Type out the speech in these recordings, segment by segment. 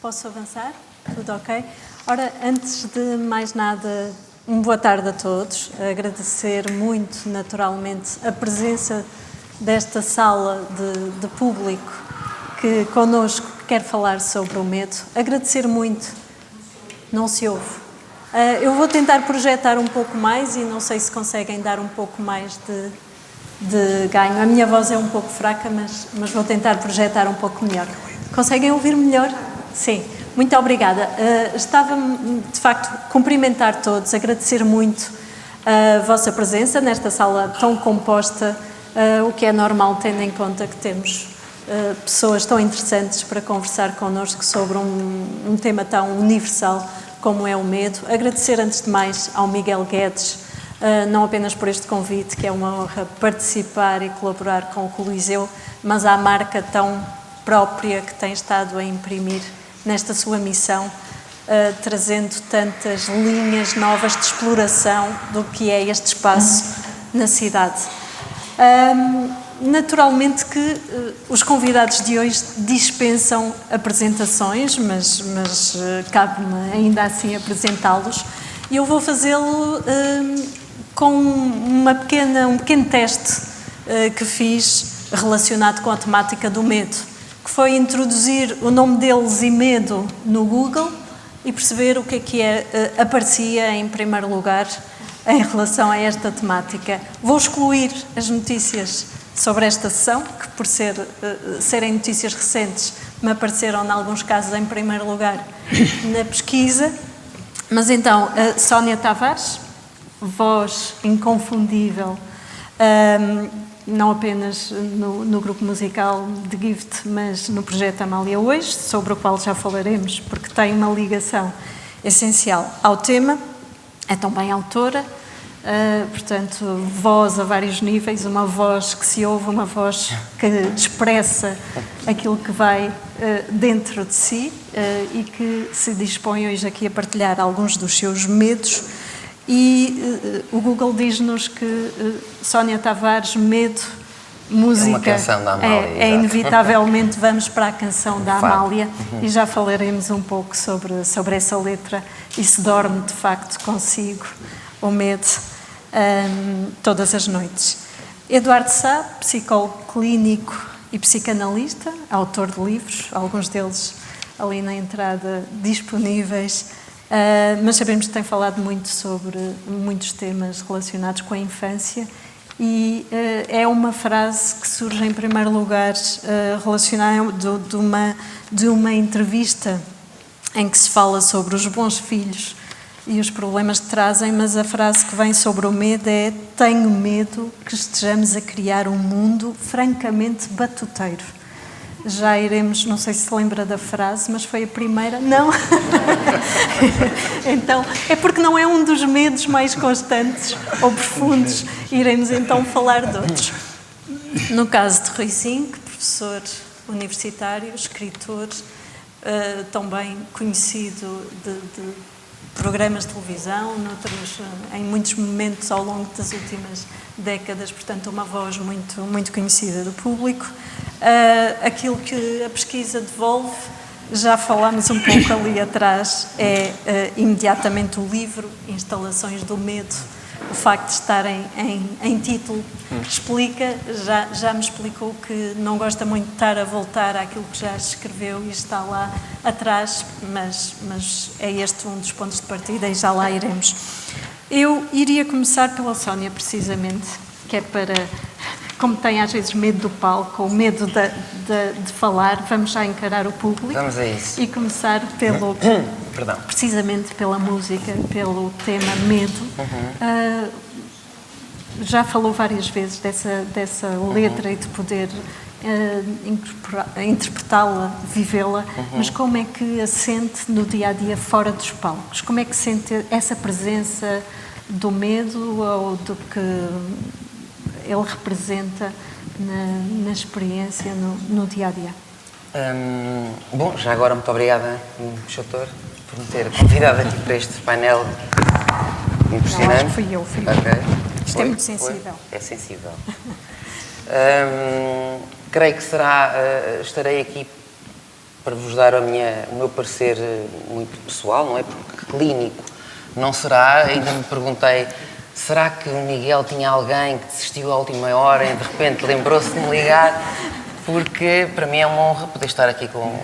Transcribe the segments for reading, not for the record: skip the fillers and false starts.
Posso avançar? Tudo ok? Ora, antes de mais nada, boa tarde a todos. Agradecer muito, naturalmente, a presença desta sala de público que connosco quer falar sobre o medo. Agradecer muito. Não se ouve. Eu vou tentar projetar um pouco mais e não sei se conseguem dar um pouco mais de ganho. A minha voz é um pouco fraca, mas vou tentar projetar um pouco melhor. Conseguem ouvir melhor? Sim. Muito obrigada. Estava-me, de facto, cumprimentar todos, agradecer muito a vossa presença nesta sala tão composta, o que é normal, tendo em conta que temos pessoas tão interessantes para conversar connosco sobre um tema tão universal como é o medo. Agradecer, antes de mais, ao Miguel Guedes, não apenas por este convite, que é uma honra participar e colaborar com o Coliseu, mas à marca tão própria que tem estado a imprimir nesta sua missão, trazendo tantas linhas novas de exploração do que é este espaço na cidade. Naturalmente que os convidados de hoje dispensam apresentações, mas cabe-me ainda assim apresentá-los, e eu vou fazê-lo com um pequeno teste que fiz relacionado com a temática do medo, que foi introduzir o nome deles e medo no Google e perceber o que aparecia em primeiro lugar em relação a esta temática. Vou excluir as notícias sobre esta sessão, que por serem notícias recentes, me apareceram, em alguns casos, em primeiro lugar na pesquisa. Mas então, a Sónia Tavares, voz inconfundível, não apenas no grupo musical de Gift, mas no projeto Amália Hoje, sobre o qual já falaremos, porque tem uma ligação essencial ao tema. É também autora, portanto, voz a vários níveis, uma voz que se ouve, uma voz que expressa aquilo que vai dentro de si e que se dispõe hoje aqui a partilhar alguns dos seus medos. E o Google diz-nos que Sónia Tavares, medo, música... É uma canção da Amália. Inevitavelmente vamos para a canção da Amália e já falaremos um pouco sobre essa letra e se dorme de facto consigo o medo todas as noites. Eduardo Sá, psicólogo clínico e psicanalista, autor de livros, alguns deles ali na entrada disponíveis, mas sabemos que tem falado muito sobre muitos temas relacionados com a infância e é uma frase que surge em primeiro lugar relacionada de uma entrevista em que se fala sobre os bons filhos e os problemas que trazem, mas a frase que vem sobre o medo é: tenho medo que estejamos a criar um mundo francamente batuteiro. Já iremos, não sei se se lembra da frase, mas foi a primeira. Não? Então, é porque não é um dos medos mais constantes ou profundos. Iremos então falar de outros. No caso de Rui Zinck, professor universitário, escritor, também conhecido de programas de televisão, em muitos momentos ao longo das últimas décadas, portanto, uma voz muito, muito conhecida do público. Aquilo que a pesquisa devolve, já falámos um pouco ali atrás, é imediatamente o livro, Instalações do Medo. O facto de estar em título explica, já me explicou que não gosta muito de estar a voltar àquilo que já escreveu e está lá atrás, mas é este um dos pontos de partida e já lá iremos. Eu iria começar pela Sónia, precisamente, que é para, como tem às vezes medo do palco, ou medo de falar, vamos já encarar o público. Vamos a isso. E começar precisamente pela música, pelo tema medo. Já falou várias vezes dessa letra e de poder interpretá-la, vivê-la, mas como é que a sente no dia-a-dia fora dos palcos? Como é que sente essa presença do medo ou do que ele representa na experiência, no dia-a-dia? Bom, já agora muito obrigada, Doutor, por me ter convidado aqui para este painel impressionante. Não, acho que fui eu. Okay. Isto é muito sensível. É sensível. Creio que estarei aqui para vos dar o meu parecer muito pessoal, não é? Porque clínico não será. Ainda me perguntei, será que o Miguel tinha alguém que desistiu à última hora e de repente lembrou-se de me ligar? Porque para mim é uma honra poder estar aqui com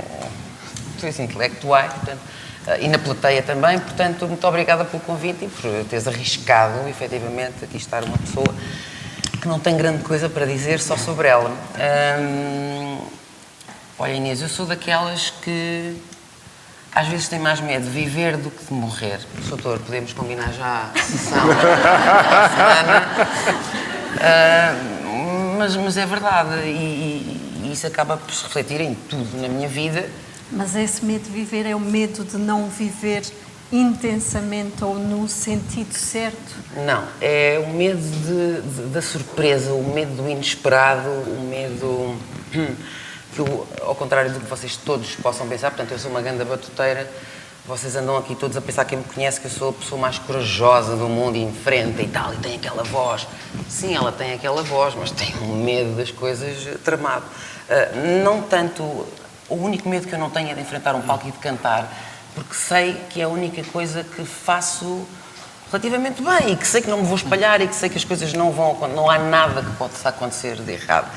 pessoas intelectuais, portanto, e na plateia também, portanto, muito obrigada pelo convite e por teres arriscado, efetivamente, aqui estar uma pessoa que não tem grande coisa para dizer só sobre ela. Olha, Inês, eu sou daquelas que às vezes tem mais medo de viver do que de morrer. Doutor, podemos combinar já a sessão da semana. Mas é verdade, e isso acaba por se refletir em tudo na minha vida. Mas esse medo de viver é o medo de não viver intensamente ou no sentido certo? Não, é o medo da surpresa, o medo do inesperado, o medo que eu, ao contrário do que vocês todos possam pensar, portanto, eu sou uma grande batuteira, vocês andam aqui todos a pensar, quem me conhece, que eu sou a pessoa mais corajosa do mundo e enfrenta e tal, e tem aquela voz. Sim, ela tem aquela voz, mas tem um medo das coisas tramado. Não tanto... O único medo que eu não tenho é de enfrentar um palco e de cantar, porque sei que é a única coisa que faço relativamente bem e que sei que não me vou espalhar e que sei que as coisas não há nada que possa acontecer de errado.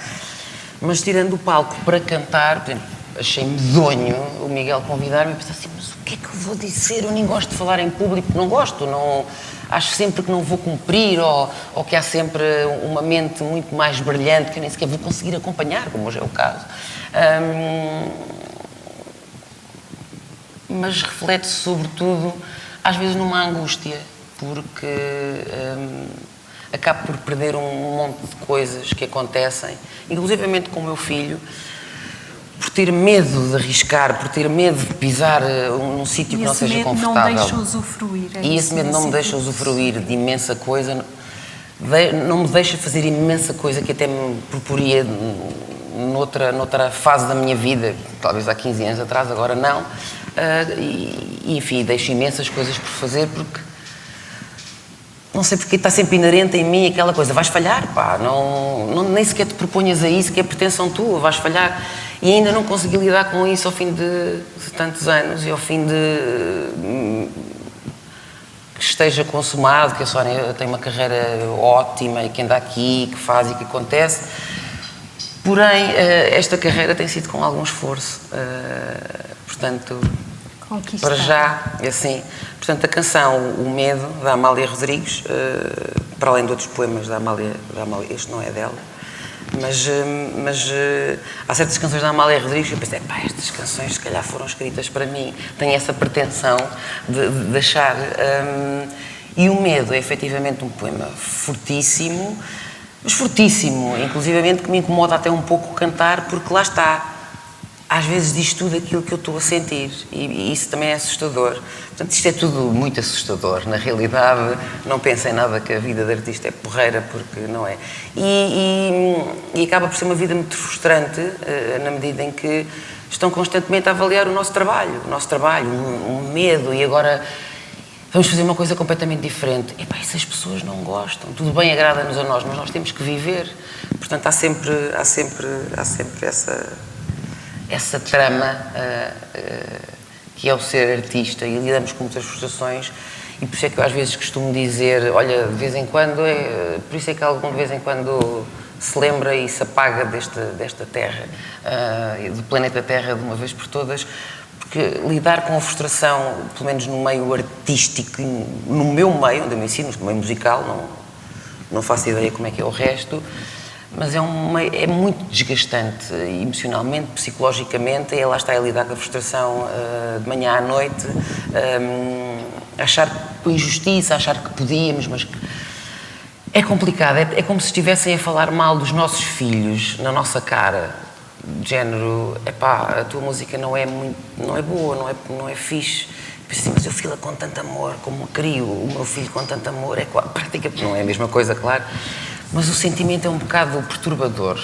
Mas tirando o palco para cantar, por exemplo, achei medonho o Miguel convidar-me e pensar assim, mas o que é que eu vou dizer? Eu nem gosto de falar em público, não gosto, não, acho sempre que não vou cumprir ou que há sempre uma mente muito mais brilhante que eu nem sequer vou conseguir acompanhar, como hoje é o caso. Mas reflete-se sobretudo, às vezes, numa angústia, porque acabo por perder um monte de coisas que acontecem, inclusivamente com o meu filho, por ter medo de arriscar, por ter medo de pisar num sítio que não seja confortável. E esse medo não deixa usufruir. E esse medo não me deixa usufruir de imensa coisa, não me deixa fazer imensa coisa que até me proporia noutra fase da minha vida, talvez há 15 anos atrás, agora não. E enfim, deixo imensas coisas por fazer porque não sei porque está sempre inerente em mim aquela coisa, vais falhar, pá, nem sequer te proponhas a isso, que é pretensão tua, vais falhar. E ainda não consegui lidar com isso ao fim de tantos anos e ao fim de que esteja consumado, que a Sónia tem uma carreira ótima e que anda aqui, que faz e que acontece. Porém, esta carreira tem sido com algum esforço, portanto, para já, assim. Portanto, a canção O Medo, da Amália Rodrigues, para além de outros poemas da Amália, este não é dela, mas há certas canções da Amália Rodrigues que eu pensei, pá, estas canções se calhar foram escritas para mim, tenho essa pretensão de achar. E O Medo é efetivamente um poema fortíssimo, mas fortíssimo, inclusivamente que me incomoda até um pouco cantar, porque lá está, às vezes diz tudo aquilo que eu estou a sentir e isso também é assustador. Portanto, isto é tudo muito assustador. Na realidade, não penso em nada que a vida de artista é porreira, porque não é. E acaba por ser uma vida muito frustrante, na medida em que estão constantemente a avaliar o nosso trabalho, um medo, e agora vamos fazer uma coisa completamente diferente. E pá, se as pessoas não gostam, tudo bem, agrada-nos a nós, mas nós temos que viver. Portanto, há sempre essa trama que é o ser artista, e lidamos com muitas frustrações, e por isso é que eu às vezes costumo dizer, olha, de vez em quando, por isso é que algum de vez em quando se lembra e se apaga desta terra, do planeta Terra, de uma vez por todas, porque lidar com a frustração, pelo menos no meio artístico, no meu meio, onde eu me ensino, no meio musical, não faço ideia como é que é o resto, mas é muito desgastante emocionalmente, psicologicamente, e lá está a lidar com a frustração de manhã à noite, achar com injustiça, achar que podíamos, mas é complicado, é como se estivessem a falar mal dos nossos filhos na nossa cara, de género, epá, a tua música não é boa, não é fixe. Pensei, mas eu filo com tanto amor, como crio o meu filho com tanto amor, praticamente não é a mesma coisa, claro, mas o sentimento é um bocado perturbador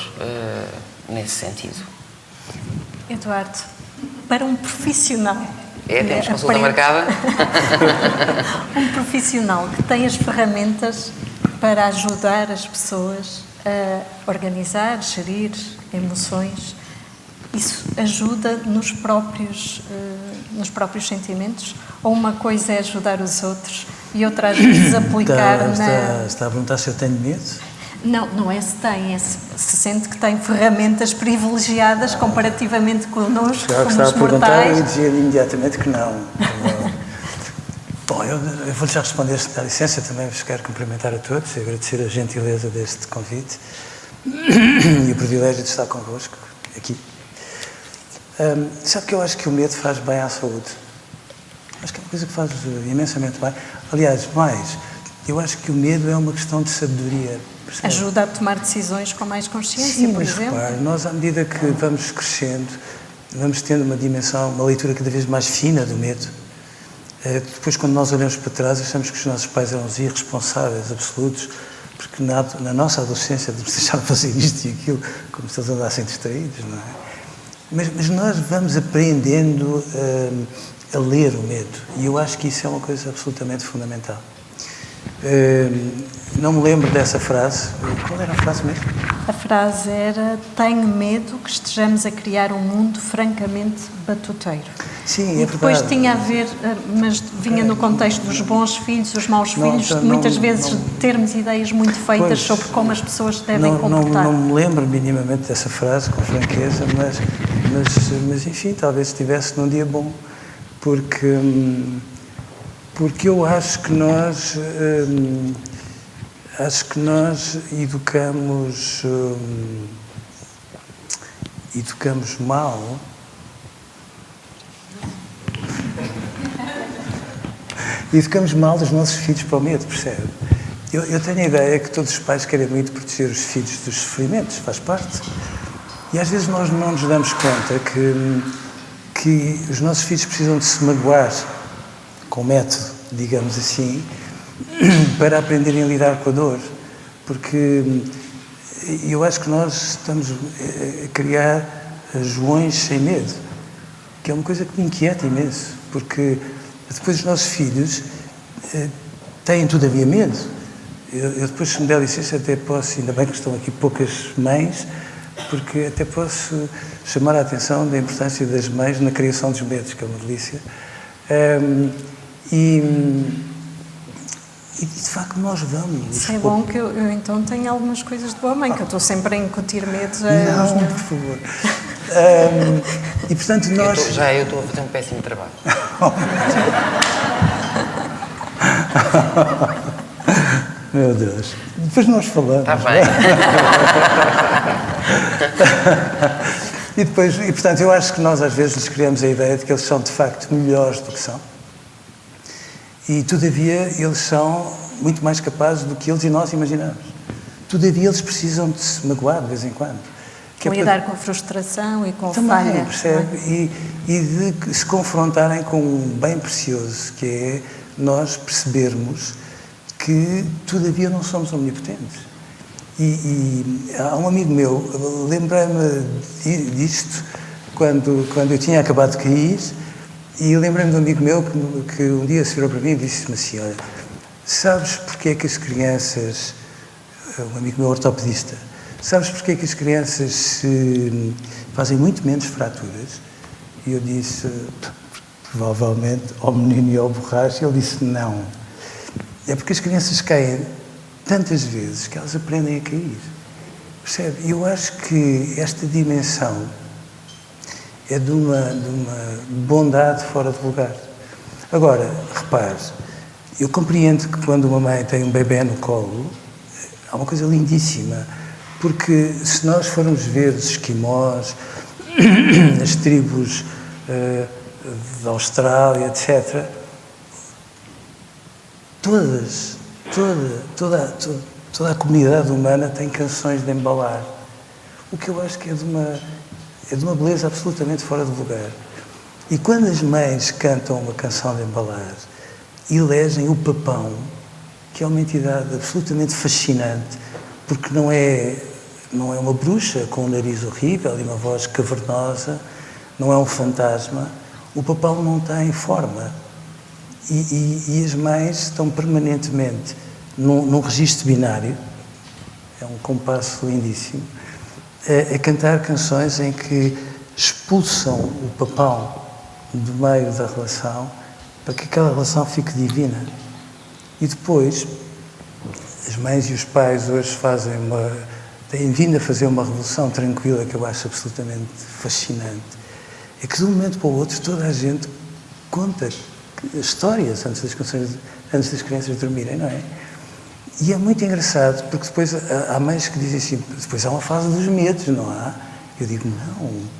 nesse sentido. Eduardo, para um profissional... Temos consulta marcada? Um profissional que tem as ferramentas para ajudar as pessoas a organizar, gerir emoções, isso ajuda nos próprios sentimentos? Ou uma coisa é ajudar os outros e outra às vezes aplicar Está a perguntar se eu tenho medo? Não é se tem, é se sente que tem ferramentas privilegiadas comparativamente connosco, como Estava os a perguntar mortais. e dizia imediatamente que não. Bom, eu vou já responder, se me dá licença, também vos quero cumprimentar a todos e agradecer a gentileza deste convite e o privilégio de estar convosco aqui. Sabe que eu acho que o medo faz bem à saúde. Acho que é uma coisa que faz imensamente bem. Aliás, eu acho que o medo é uma questão de sabedoria. Percebe? Ajuda a tomar decisões com mais consciência, Sim, por mas exemplo. repare, nós à medida que vamos crescendo, vamos tendo uma dimensão, uma leitura cada vez mais fina do medo. Depois, quando nós olhamos para trás, achamos que os nossos pais eram os irresponsáveis absolutos, porque na nossa adolescência nos deixaram fazer isto e aquilo, como se eles andassem distraídos, não é? Mas nós vamos aprendendo a ler o medo, e eu acho que isso é uma coisa absolutamente fundamental. Não me lembro dessa frase. Qual era a frase mesmo? A frase era: tenho medo que estejamos a criar um mundo francamente batuteiro. Sim, é depois verdade. tinha a ver, mas vinha no contexto dos bons filhos, os maus filhos, de muitas vezes termos ideias muito feitas sobre como as pessoas se devem comportar. Não me lembro minimamente dessa frase, com franqueza, mas enfim, talvez estivesse num dia bom, porque eu acho que nós educamos mal. Educamos mal os nossos filhos para o medo, percebe? Eu tenho a ideia que todos os pais querem muito proteger os filhos dos sofrimentos, faz parte. E às vezes nós não nos damos conta que os nossos filhos precisam de se magoar com método, digamos assim, para aprenderem a lidar com a dor. Porque eu acho que nós estamos a criar joões sem medo, que é uma coisa que me inquieta imenso, porque depois os nossos filhos têm todavia medo. Eu depois, se me der licença, até posso, ainda bem que estão aqui poucas mães, porque até posso chamar a atenção da importância das mães na criação dos medos, que é uma delícia. E de facto nós vamos. Isso é bom que eu então tenho algumas coisas de boa mãe, que eu estou sempre a incutir medos. Não, por favor. E portanto nós... Eu estou a fazer um péssimo trabalho. Meu Deus. Depois nós falamos. Está bem. E portanto, eu acho que nós às vezes lhes criamos a ideia de que eles são de facto melhores do que são. E todavia eles são muito mais capazes do que eles e nós imaginamos. Todavia eles precisam de se magoar de vez em quando. Lidar com a frustração e com a também, falha. Percebe? E de se confrontarem com um bem precioso, que é nós percebermos que todavia não somos omnipotentes. E há um amigo meu, lembrei-me disto quando eu tinha acabado de cair, e lembrei-me de um amigo meu que um dia se virou para mim e disse-me assim: olha, sabes porque é que as crianças, um amigo meu ortopedista, sabes porque é que as crianças fazem muito menos fraturas? E eu disse, provavelmente, ao menino e ao borracho. Ele disse, não. É porque as crianças caem tantas vezes que elas aprendem a cair. Percebe? E eu acho que esta dimensão é de uma bondade fora de lugar. Agora, repare, eu compreendo que quando uma mãe tem um bebê no colo, há uma coisa lindíssima, porque se nós formos ver os esquimós, as tribos da Austrália, etc., toda a comunidade humana tem canções de embalar, o que eu acho que é de uma beleza absolutamente fora de lugar. E quando as mães cantam uma canção de embalar, elegem o papão, que é uma entidade absolutamente fascinante, porque não é uma bruxa com um nariz horrível e uma voz cavernosa, não é um fantasma. O papão não tem forma. E as mães estão permanentemente num registro binário, é um compasso lindíssimo, a cantar canções em que expulsam o papão do meio da relação para que aquela relação fique divina. E depois, as mães e os pais hoje têm vindo a fazer uma revolução tranquila que eu acho absolutamente fascinante. É que de um momento para o outro toda a gente conta histórias antes das crianças dormirem, não é? E é muito engraçado, porque depois há mães que dizem assim, depois há uma fase dos medos, não há? Eu digo, não,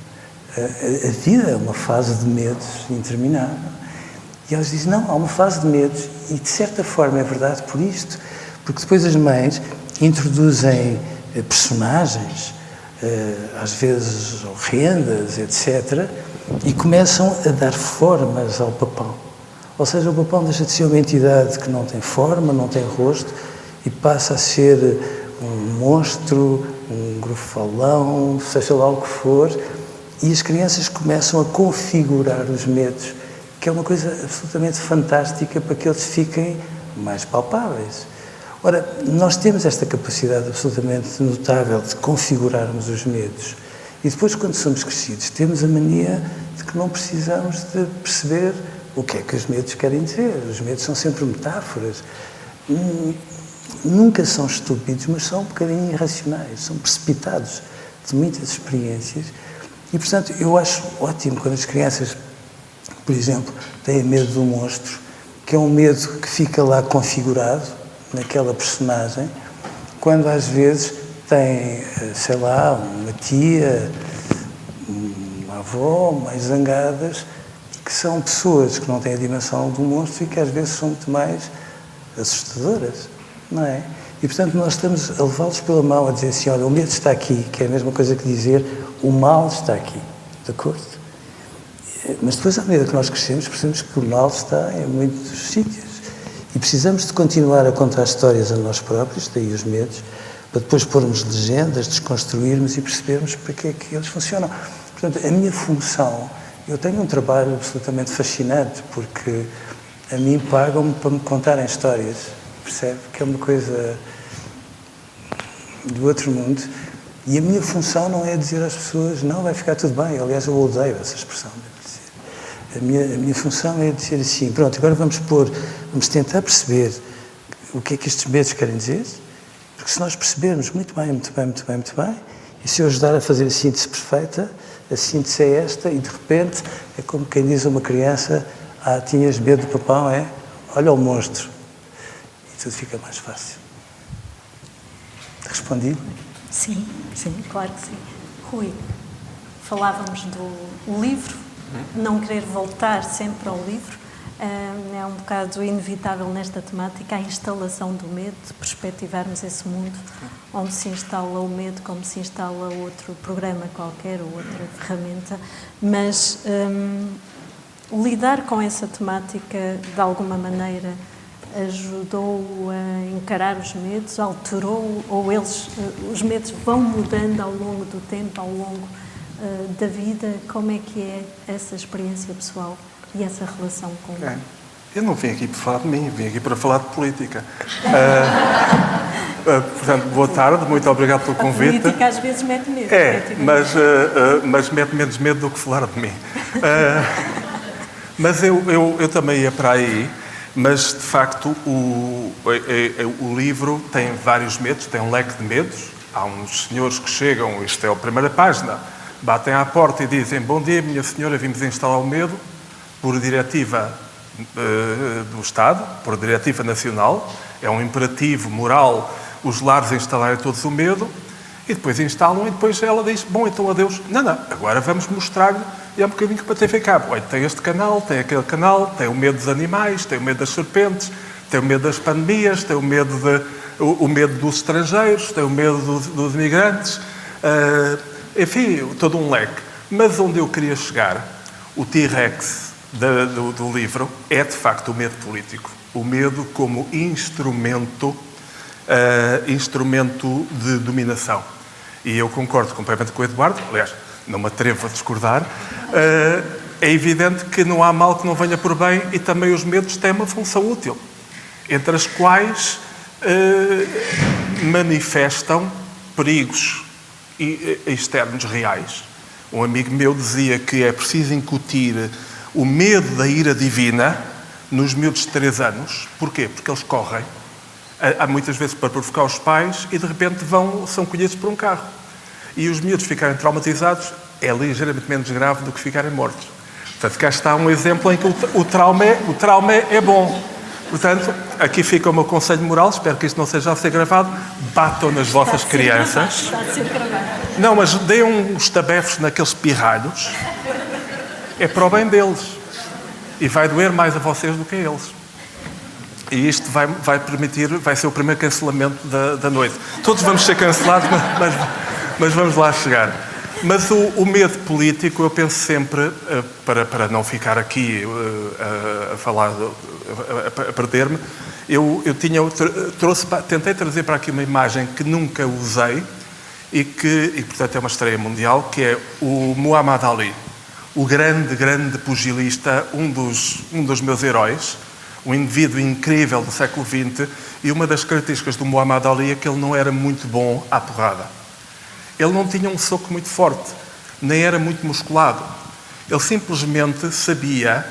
a vida é uma fase de medos interminável. E elas dizem, não, há uma fase de medos, e de certa forma é verdade por isto, porque depois as mães introduzem personagens, às vezes horrendas, etc., e começam a dar formas ao papão. Ou seja, o papão deixa de ser uma entidade que não tem forma, não tem rosto, e passa a ser um monstro, um grufalão, seja lá o que for, e as crianças começam a configurar os medos, que é uma coisa absolutamente fantástica para que eles fiquem mais palpáveis. Ora, nós temos esta capacidade absolutamente notável de configurarmos os medos, e depois, quando somos crescidos, temos a mania de que não precisamos de perceber o que é que os medos querem dizer. Os medos são sempre metáforas. Nunca são estúpidos, mas são um bocadinho irracionais, são precipitados de muitas experiências. E, portanto, eu acho ótimo quando as crianças, por exemplo, têm medo do monstro, que é um medo que fica lá configurado naquela personagem, quando às vezes tem, sei lá, uma tia, uma avó, mais zangadas, que são pessoas que não têm a dimensão do monstro e que às vezes são muito mais assustadoras, não é? E, portanto, nós estamos a levá-los pela mão a dizer assim, olha, o medo está aqui, que é a mesma coisa que dizer o mal está aqui, de acordo? Mas depois, à medida que nós crescemos, percebemos que o mal está em muitos sítios. E precisamos de continuar a contar histórias a nós próprios, daí os medos, para depois pormos legendas, desconstruirmos e percebermos para que é que eles funcionam. Portanto, a minha função, eu tenho um trabalho absolutamente fascinante, porque a mim pagam-me para me contarem histórias, percebe? Que é uma coisa do outro mundo. E a minha função não é dizer às pessoas, não, vai ficar tudo bem. Aliás, eu odeio essa expressão. A minha função é dizer assim, pronto, agora vamos tentar perceber o que é que estes medos querem dizer, porque se nós percebermos muito bem, e se eu ajudar a fazer a síntese perfeita, a síntese é esta, e de repente é como quem diz a uma criança, tinhas medo do papão, olha o monstro. E tudo fica mais fácil. Respondi? Sim, claro que sim. Rui, falávamos do livro, não querer voltar sempre ao livro, é um bocado inevitável nesta temática a instalação do medo, de perspectivarmos esse mundo onde se instala o medo como se instala outro programa qualquer ou outra ferramenta, mas lidar com essa temática de alguma maneira ajudou a encarar os medos, alterou, ou os medos vão mudando ao longo do tempo, ao longo da vida? Como é que é essa experiência pessoal e essa relação com... Eu não vim aqui para falar de mim, vim aqui para falar de política. Portanto, boa tarde, muito obrigado pelo convite. A política às vezes mete medo. Mas mete menos medo do que falar de mim. Mas eu também ia para aí, mas de facto o livro tem vários medos, tem um leque de medos. Há uns senhores que chegam, isto é a primeira página, batem à porta e dizem: bom dia, minha senhora, vimos instalar o medo por diretiva do Estado, por diretiva nacional. É um imperativo moral os lares instalarem todos o medo, e depois instalam, e depois ela diz: bom, então adeus. Não, agora vamos mostrar-lhe, e é um bocadinho para TV Cabo. Olha, tem este canal, tem aquele canal, tem o medo dos animais, tem o medo das serpentes, tem o medo das pandemias, tem o medo dos estrangeiros, tem o medo dos imigrantes, enfim, todo um leque. Mas onde eu queria chegar, o T-Rex do livro, é de facto o medo político. O medo como instrumento de dominação. E eu concordo completamente com o Eduardo, aliás, não me atrevo a discordar. É evidente que não há mal que não venha por bem, e também os medos têm uma função útil, entre as quais manifestam perigos externos reais. Um amigo meu dizia que é preciso incutir o medo da ira divina nos miúdos de 3 anos. Porquê? Porque eles correm, há muitas vezes para provocar os pais, e de repente são colhidos por um carro. E os miúdos ficarem traumatizados é ligeiramente menos grave do que ficarem mortos. Portanto, cá está um exemplo em que o trauma é bom. Portanto, aqui fica o meu conselho moral, espero que isto não seja a ser gravado, batam nas vossas crianças. Está a ser gravado. Não, mas deem uns tabefes naqueles pirralhos, é para o bem deles. E vai doer mais a vocês do que a eles. E isto vai ser o primeiro cancelamento da noite. Todos vamos ser cancelados, mas vamos lá chegar. Mas o medo político, eu penso sempre, para não ficar aqui a falar, a perder-me, tentei trazer para aqui uma imagem que nunca usei e portanto é uma estreia mundial, que é o Muhammad Ali, o grande pugilista, um dos meus heróis, um indivíduo incrível do século XX, e uma das características do Muhammad Ali é que ele não era muito bom à porrada. Ele não tinha um soco muito forte, nem era muito musculado. Ele simplesmente sabia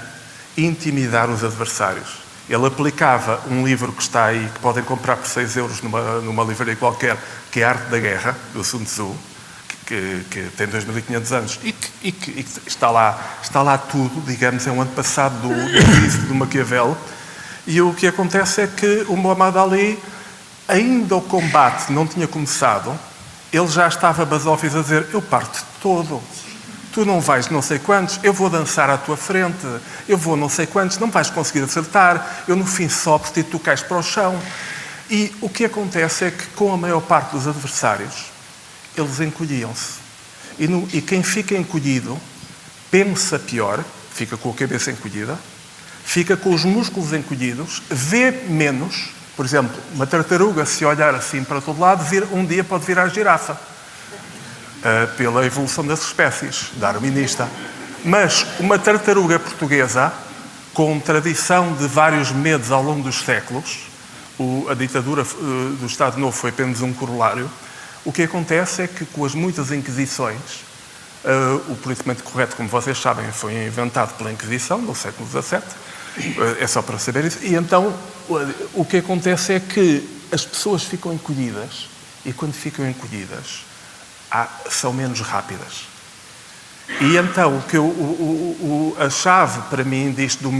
intimidar os adversários. Ele aplicava um livro que está aí, que podem comprar por 6 euros numa livraria qualquer, que é A Arte da Guerra, do Sun Tzu, que tem 2500 anos, e que está lá tudo, digamos, é um antepassado do livro do Maquiavel. E o que acontece é que o Muhammad Ali, ainda o combate não tinha começado, ele já estava basófis a dizer: eu parto-te todo, tu não vais não sei quantos, eu vou dançar à tua frente, eu vou não sei quantos, não vais conseguir acertar, eu no fim sopro-te e tu cais para o chão. E o que acontece é que, com a maior parte dos adversários, eles encolhiam-se. E quem fica encolhido pensa pior, fica com a cabeça encolhida, fica com os músculos encolhidos, vê menos. Por exemplo, uma tartaruga, se olhar assim para todo lado, um dia pode virar girafa, pela evolução das espécies, darwinista. Mas uma tartaruga portuguesa, com tradição de vários medos ao longo dos séculos, a ditadura do Estado Novo foi apenas um corolário, o que acontece é que, com as muitas inquisições, o politicamente correto, como vocês sabem, foi inventado pela Inquisição, no século XVII, é só para saber isso. E então, o que acontece é que as pessoas ficam encolhidas, e quando ficam encolhidas, são menos rápidas. E então, a chave para mim disto do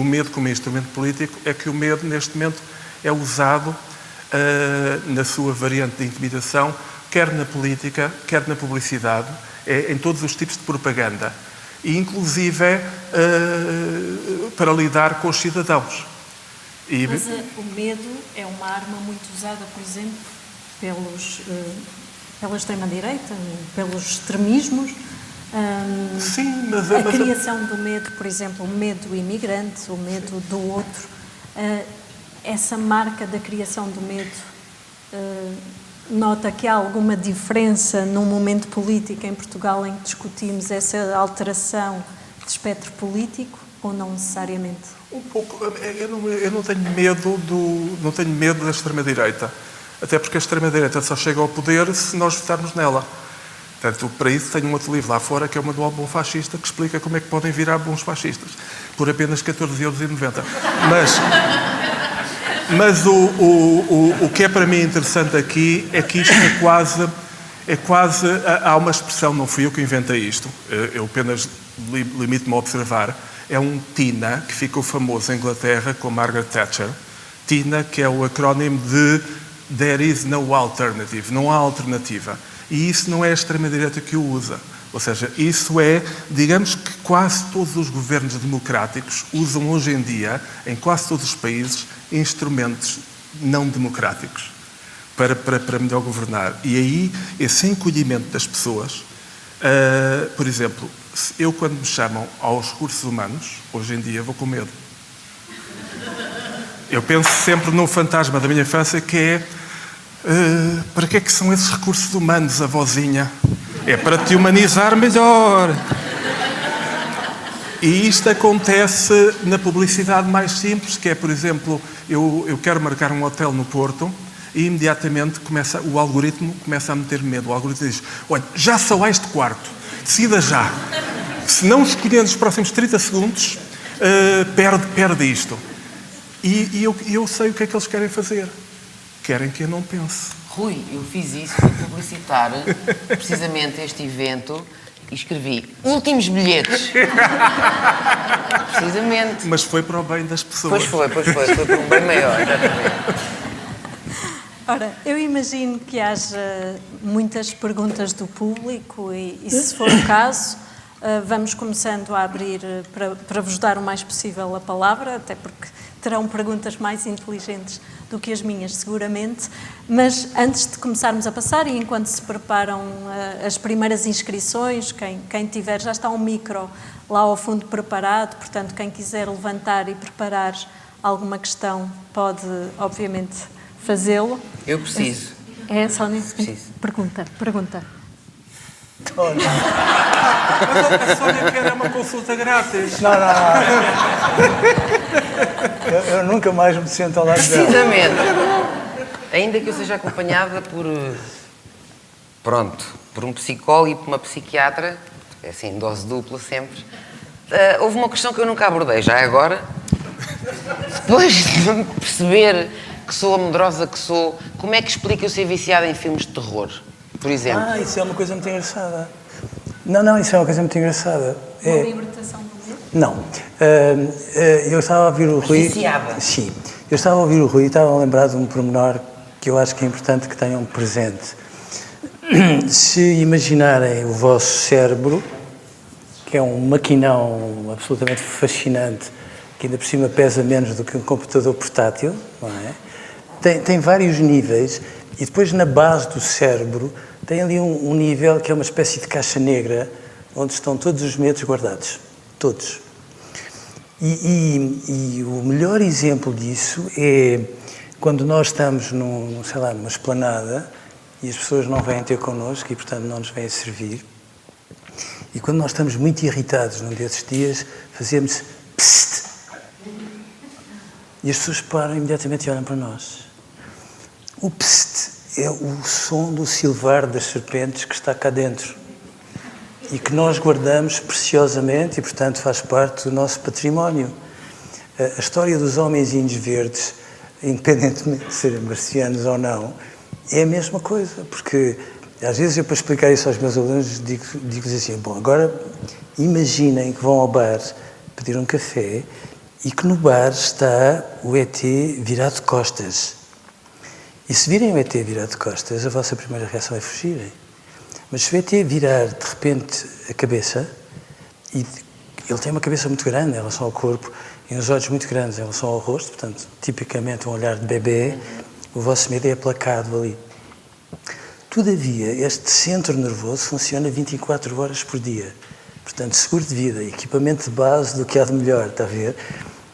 medo como instrumento político é que o medo, neste momento, é usado na sua variante de intimidação, quer na política, quer na publicidade, em todos os tipos de propaganda. E, inclusive, para lidar com os cidadãos. Mas o medo é uma arma muito usada, por exemplo, pela extrema-direita, pelos extremismos. Sim, a criação do medo, por exemplo, o medo do imigrante, o medo do outro, essa marca da criação do medo, nota que há alguma diferença num momento político em Portugal em que discutimos essa alteração de espectro político, ou não necessariamente? Um pouco. Eu não tenho medo da extrema-direita. Até porque a extrema-direita só chega ao poder se nós votarmos nela. Portanto, para isso tenho um outro livro lá fora, que é o Manual Bom Fascista, que explica como é que podem virar bons fascistas. Por apenas 14,90 €. Mas o que é para mim interessante aqui é que isto é quase... Há uma expressão, não fui eu que inventei isto, eu apenas limito-me a observar. É um TINA, que ficou famoso em Inglaterra com Margaret Thatcher. TINA, que é o acrónimo de There is no alternative, não há alternativa. E isso não é a extrema-direita que o usa. Ou seja, isso digamos que quase todos os governos democráticos usam hoje em dia, em quase todos os países, instrumentos não democráticos para melhor governar. E aí, esse encolhimento das pessoas, por exemplo, eu quando me chamam aos recursos humanos, hoje em dia vou com medo. Eu penso sempre num fantasma da minha infância que é para que é que são esses recursos humanos, a vozinha? É para te humanizar melhor. E isto acontece na publicidade mais simples, que é, por exemplo, eu quero marcar um hotel no Porto e imediatamente o algoritmo começa a meter medo. O algoritmo diz: olha, já só há este quarto. Decida já. Se não escolher nos próximos 30 segundos, perde isto. E eu sei o que é que eles querem fazer. Querem que eu não pense. Rui, eu fiz isso para publicitar precisamente este evento e escrevi últimos bilhetes. Precisamente. Mas foi para o bem das pessoas. Pois foi para um bem maior. Ora, eu imagino que haja muitas perguntas do público e se for o caso, vamos começando a abrir para vos dar o mais possível a palavra, até porque terão perguntas mais inteligentes do que as minhas, seguramente. Mas antes de começarmos a passar, e enquanto se preparam as primeiras inscrições, quem tiver, já está um micro lá ao fundo preparado, portanto, quem quiser levantar e preparar alguma questão pode, obviamente, fazê-lo. Eu preciso. É, Sónia? Preciso. Pergunta. Olha, Mas a Sónia quer uma consulta grátis. não. Eu nunca mais me sento ao lado dela. Precisamente. Ainda que eu seja acompanhada por um psicólogo e por uma psiquiatra, é assim, dose dupla sempre, houve uma questão que eu nunca abordei, já agora. Depois de perceber que sou a medrosa que sou, como é que explica eu ser viciada em filmes de terror, por exemplo? Isso é uma coisa muito engraçada. Não, isso é uma coisa muito engraçada. Uma libertação do medo? Não. Eu estava a ouvir o Rui... Viciada. Sim. Eu estava a ouvir o Rui e estava a lembrar de um pormenor que eu acho que é importante que tenham presente. Se imaginarem o vosso cérebro, que é um maquinão absolutamente fascinante, que ainda por cima pesa menos do que um computador portátil, não é? Tem vários níveis e depois na base do cérebro tem ali um nível que é uma espécie de caixa negra onde estão todos os medos guardados. Todos. E o melhor exemplo disso é quando nós estamos numa esplanada e as pessoas não vêm ter connosco e, portanto, não nos vêm servir. E quando nós estamos muito irritados num desses dias, fazemos psst. E as pessoas param imediatamente e olham para nós. O psst é o som do silvar das serpentes que está cá dentro e que nós guardamos preciosamente e, portanto, faz parte do nosso património. A história dos homenzinhos verdes, independentemente de serem marcianos ou não, é a mesma coisa, porque às vezes eu, para explicar isso aos meus alunos, digo-lhes assim, bom, agora imaginem que vão ao bar pedir um café e que no bar está o ET virado de costas. E se virem o ET virado de costas, a vossa primeira reação é fugirem. Mas se o ET virar, de repente, a cabeça, e ele tem uma cabeça muito grande em relação ao corpo e uns olhos muito grandes em relação ao rosto, portanto, tipicamente um olhar de bebê, o vosso medo é aplacado ali. Todavia, este centro nervoso funciona 24 horas por dia. Portanto, seguro de vida, equipamento de base do que há de melhor, está a ver?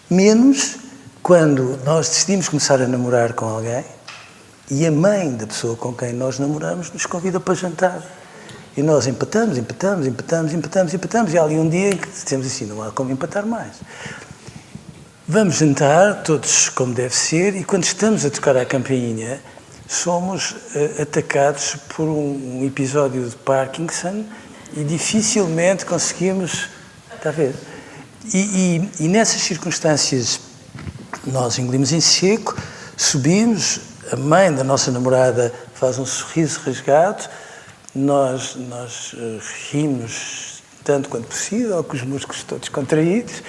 Menos quando nós decidimos começar a namorar com alguém e a mãe da pessoa com quem nós namoramos nos convida para jantar. E nós empatamos, e há ali um dia em que dizemos assim, não há como empatar mais. Vamos jantar, todos como deve ser, e quando estamos a tocar a campainha, somos atacados por um episódio de Parkinson e dificilmente conseguimos... Está a ver? E nessas circunstâncias, nós engolimos em seco, subimos, a mãe da nossa namorada faz um sorriso rasgado, nós rimos tanto quanto possível, com os músculos todos contraídos.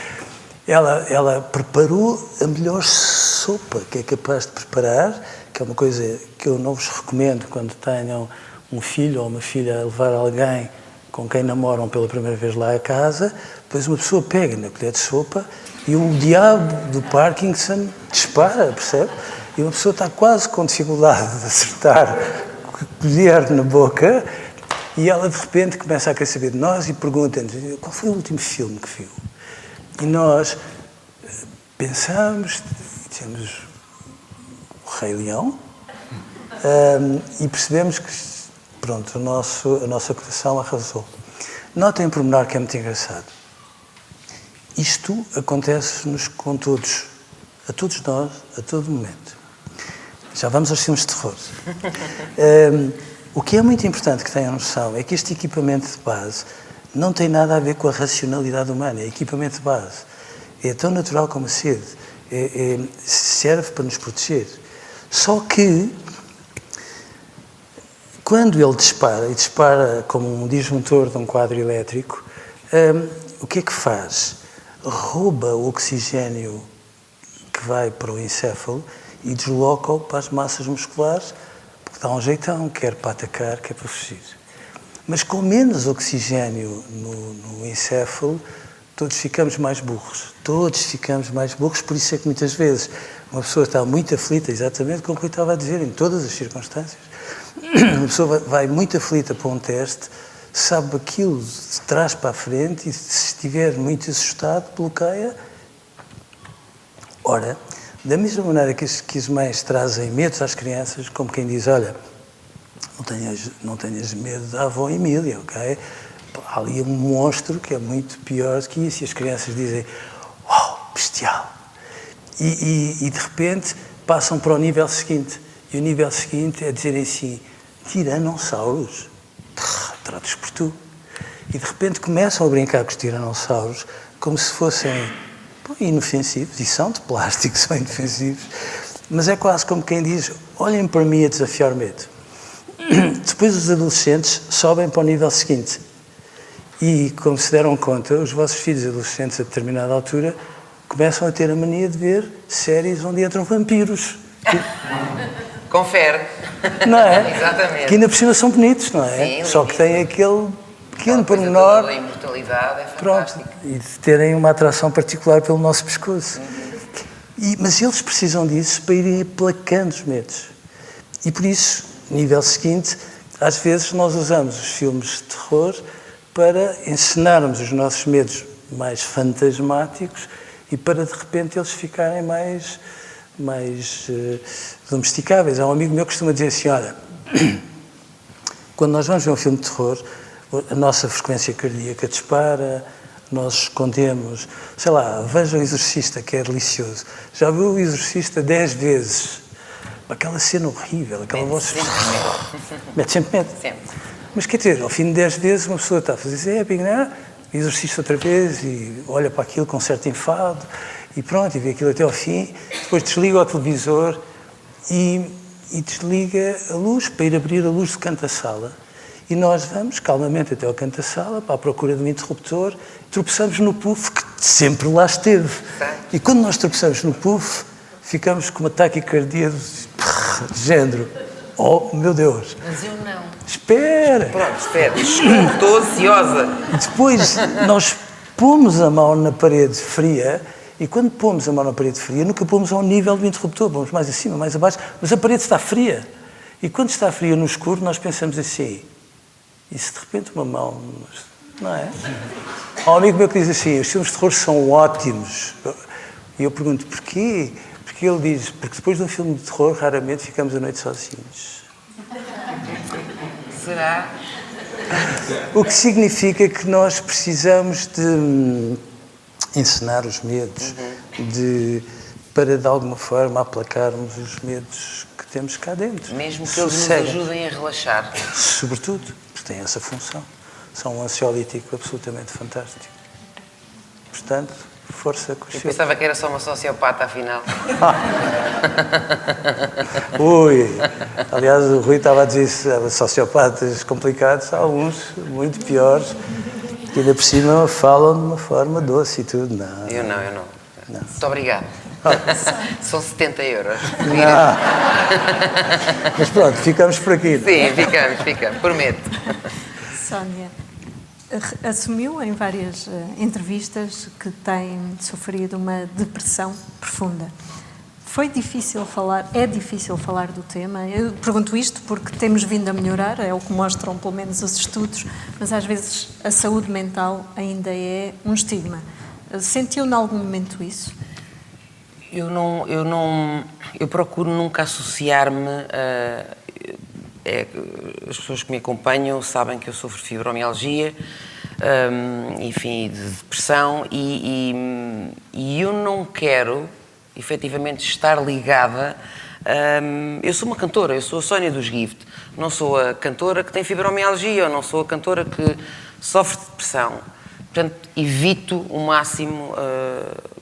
Ela preparou a melhor sopa que é capaz de preparar, que é uma coisa que eu não vos recomendo quando tenham um filho ou uma filha a levar alguém com quem namoram pela primeira vez lá a casa. Depois uma pessoa pega na colher de sopa e o diabo do Parkinson dispara, percebe? E uma pessoa está quase com dificuldade de acertar a colher na boca e ela de repente começa a querer saber de nós e pergunta-nos qual foi o último filme que viu. E nós pensamos, dizemos o Rei Leão, e percebemos que, pronto, a nossa coração arrasou. Notem um pormenor que é muito engraçado. Isto acontece-nos com todos, a todos nós, a todo momento. Já vamos aos filmes de terror. O que é muito importante que tenham noção é que este equipamento de base não tem nada a ver com a racionalidade humana, é equipamento de base. É tão natural como a sede. Serve para nos proteger. Só que, quando ele dispara, e dispara como um disjuntor de um quadro elétrico, o que é que faz? Rouba o oxigênio que vai para o encéfalo e desloca-o para as massas musculares, porque dá um jeitão, quer para atacar, quer para fugir. Mas com menos oxigênio no encéfalo, todos ficamos mais burros. Todos ficamos mais burros, por isso é que muitas vezes uma pessoa está muito aflita, exatamente como o Rui estava a dizer, em todas as circunstâncias. Uma pessoa vai muito aflita para um teste, sabe aquilo de trás para a frente e se estiver muito assustado, bloqueia. Ora, da mesma maneira que as mães trazem medos às crianças, como quem diz, olha, não tenhas medo da avó Emília, ok? Há ali um monstro que é muito pior do que isso. E as crianças dizem, uau, bestial. E de repente passam para o nível seguinte. E o nível seguinte é dizerem assim, tiranossauros, tratos por tu. E de repente começam a brincar com os tiranossauros como se fossem inofensivos. E são de plástico, são inofensivos. Mas é quase como quem diz, olhem para mim a desafiar medo. Depois os adolescentes sobem para o nível seguinte. E, como se deram conta, os vossos filhos adolescentes, a determinada altura, começam a ter a mania de ver séries onde entram vampiros. Confere. Não é? Exatamente. Que ainda por cima são bonitos, não é? Sim, só que têm aquele pequeno pormenor. A imortalidade é Pronto, fantástica. e de terem uma atração particular pelo nosso pescoço. Mas eles precisam disso para irem aplacando os medos. E por isso, nível seguinte, às vezes nós usamos os filmes de terror para encenarmos os nossos medos mais fantasmáticos e para, de repente, eles ficarem mais domesticáveis. Há um amigo meu que costuma dizer assim, olha, quando nós vamos ver um filme de terror, a nossa frequência cardíaca dispara, nós escondemos, sei lá, veja o Exorcista, que é delicioso. Já viu o Exorcista 10 vezes? Aquela cena horrível, aquela voz... Mete sempre medo. Sempre. Mas quer dizer, ao fim de 10 vezes uma pessoa está a fazer épico, não é? Exorcista outra vez e olha para aquilo com certo enfado e pronto, e vê aquilo até ao fim, depois desliga o televisor e desliga a luz para ir abrir a luz do canto da sala. E nós vamos calmamente até ao canto da sala, para a procura de um interruptor, tropeçamos no puff que sempre lá esteve. E quando nós tropeçamos no puff, ficamos com uma taquicardia de género. Oh, meu Deus! Mas eu não. Espera! Pronto, espera. Estou ansiosa. Depois nós pomos a mão na parede fria e quando pomos a mão na parede fria nunca pomos ao nível do interruptor, vamos mais acima, mais abaixo, mas a parede está fria. E quando está fria no escuro nós pensamos assim, e se de repente uma mão... Não é? Há um amigo meu que diz assim, os filmes de terror são ótimos. E eu pergunto, porquê? Porque ele diz, porque depois de um filme de terror raramente ficamos a noite sozinhos. Será? O que significa que nós precisamos de encenar os medos, para de alguma forma aplacarmos os medos que temos cá dentro. Mesmo que eles nos ajudem a relaxar. Sobretudo, porque têm essa função. São um ansiolítico absolutamente fantástico. Portanto, força com os Eu seus. pensava que era só uma sociopata, afinal. Ui! Aliás, o Rui estava a dizer isso, sociopatas complicados, há alguns muito piores, que ainda por cima falam de uma forma doce e tudo. Não. Eu não. Muito obrigado. São 70 euros. Não. Mas pronto, ficamos por aqui. Sim, ficamos, prometo. Sónia, assumiu em várias entrevistas que tem sofrido uma depressão profunda. Foi difícil falar, é difícil falar do tema? Eu pergunto isto porque temos vindo a melhorar, é o que mostram pelo menos os estudos, mas às vezes a saúde mental ainda é um estigma. Sentiu em algum momento isso? Eu procuro nunca associar-me a... as pessoas que me acompanham sabem que eu sofro de fibromialgia, enfim, de depressão e eu não quero, efetivamente, estar ligada. Eu sou uma cantora, eu sou a Sónia dos Gift, não sou a cantora que tem fibromialgia, ou não sou a cantora que sofre de depressão. Portanto, evito o máximo,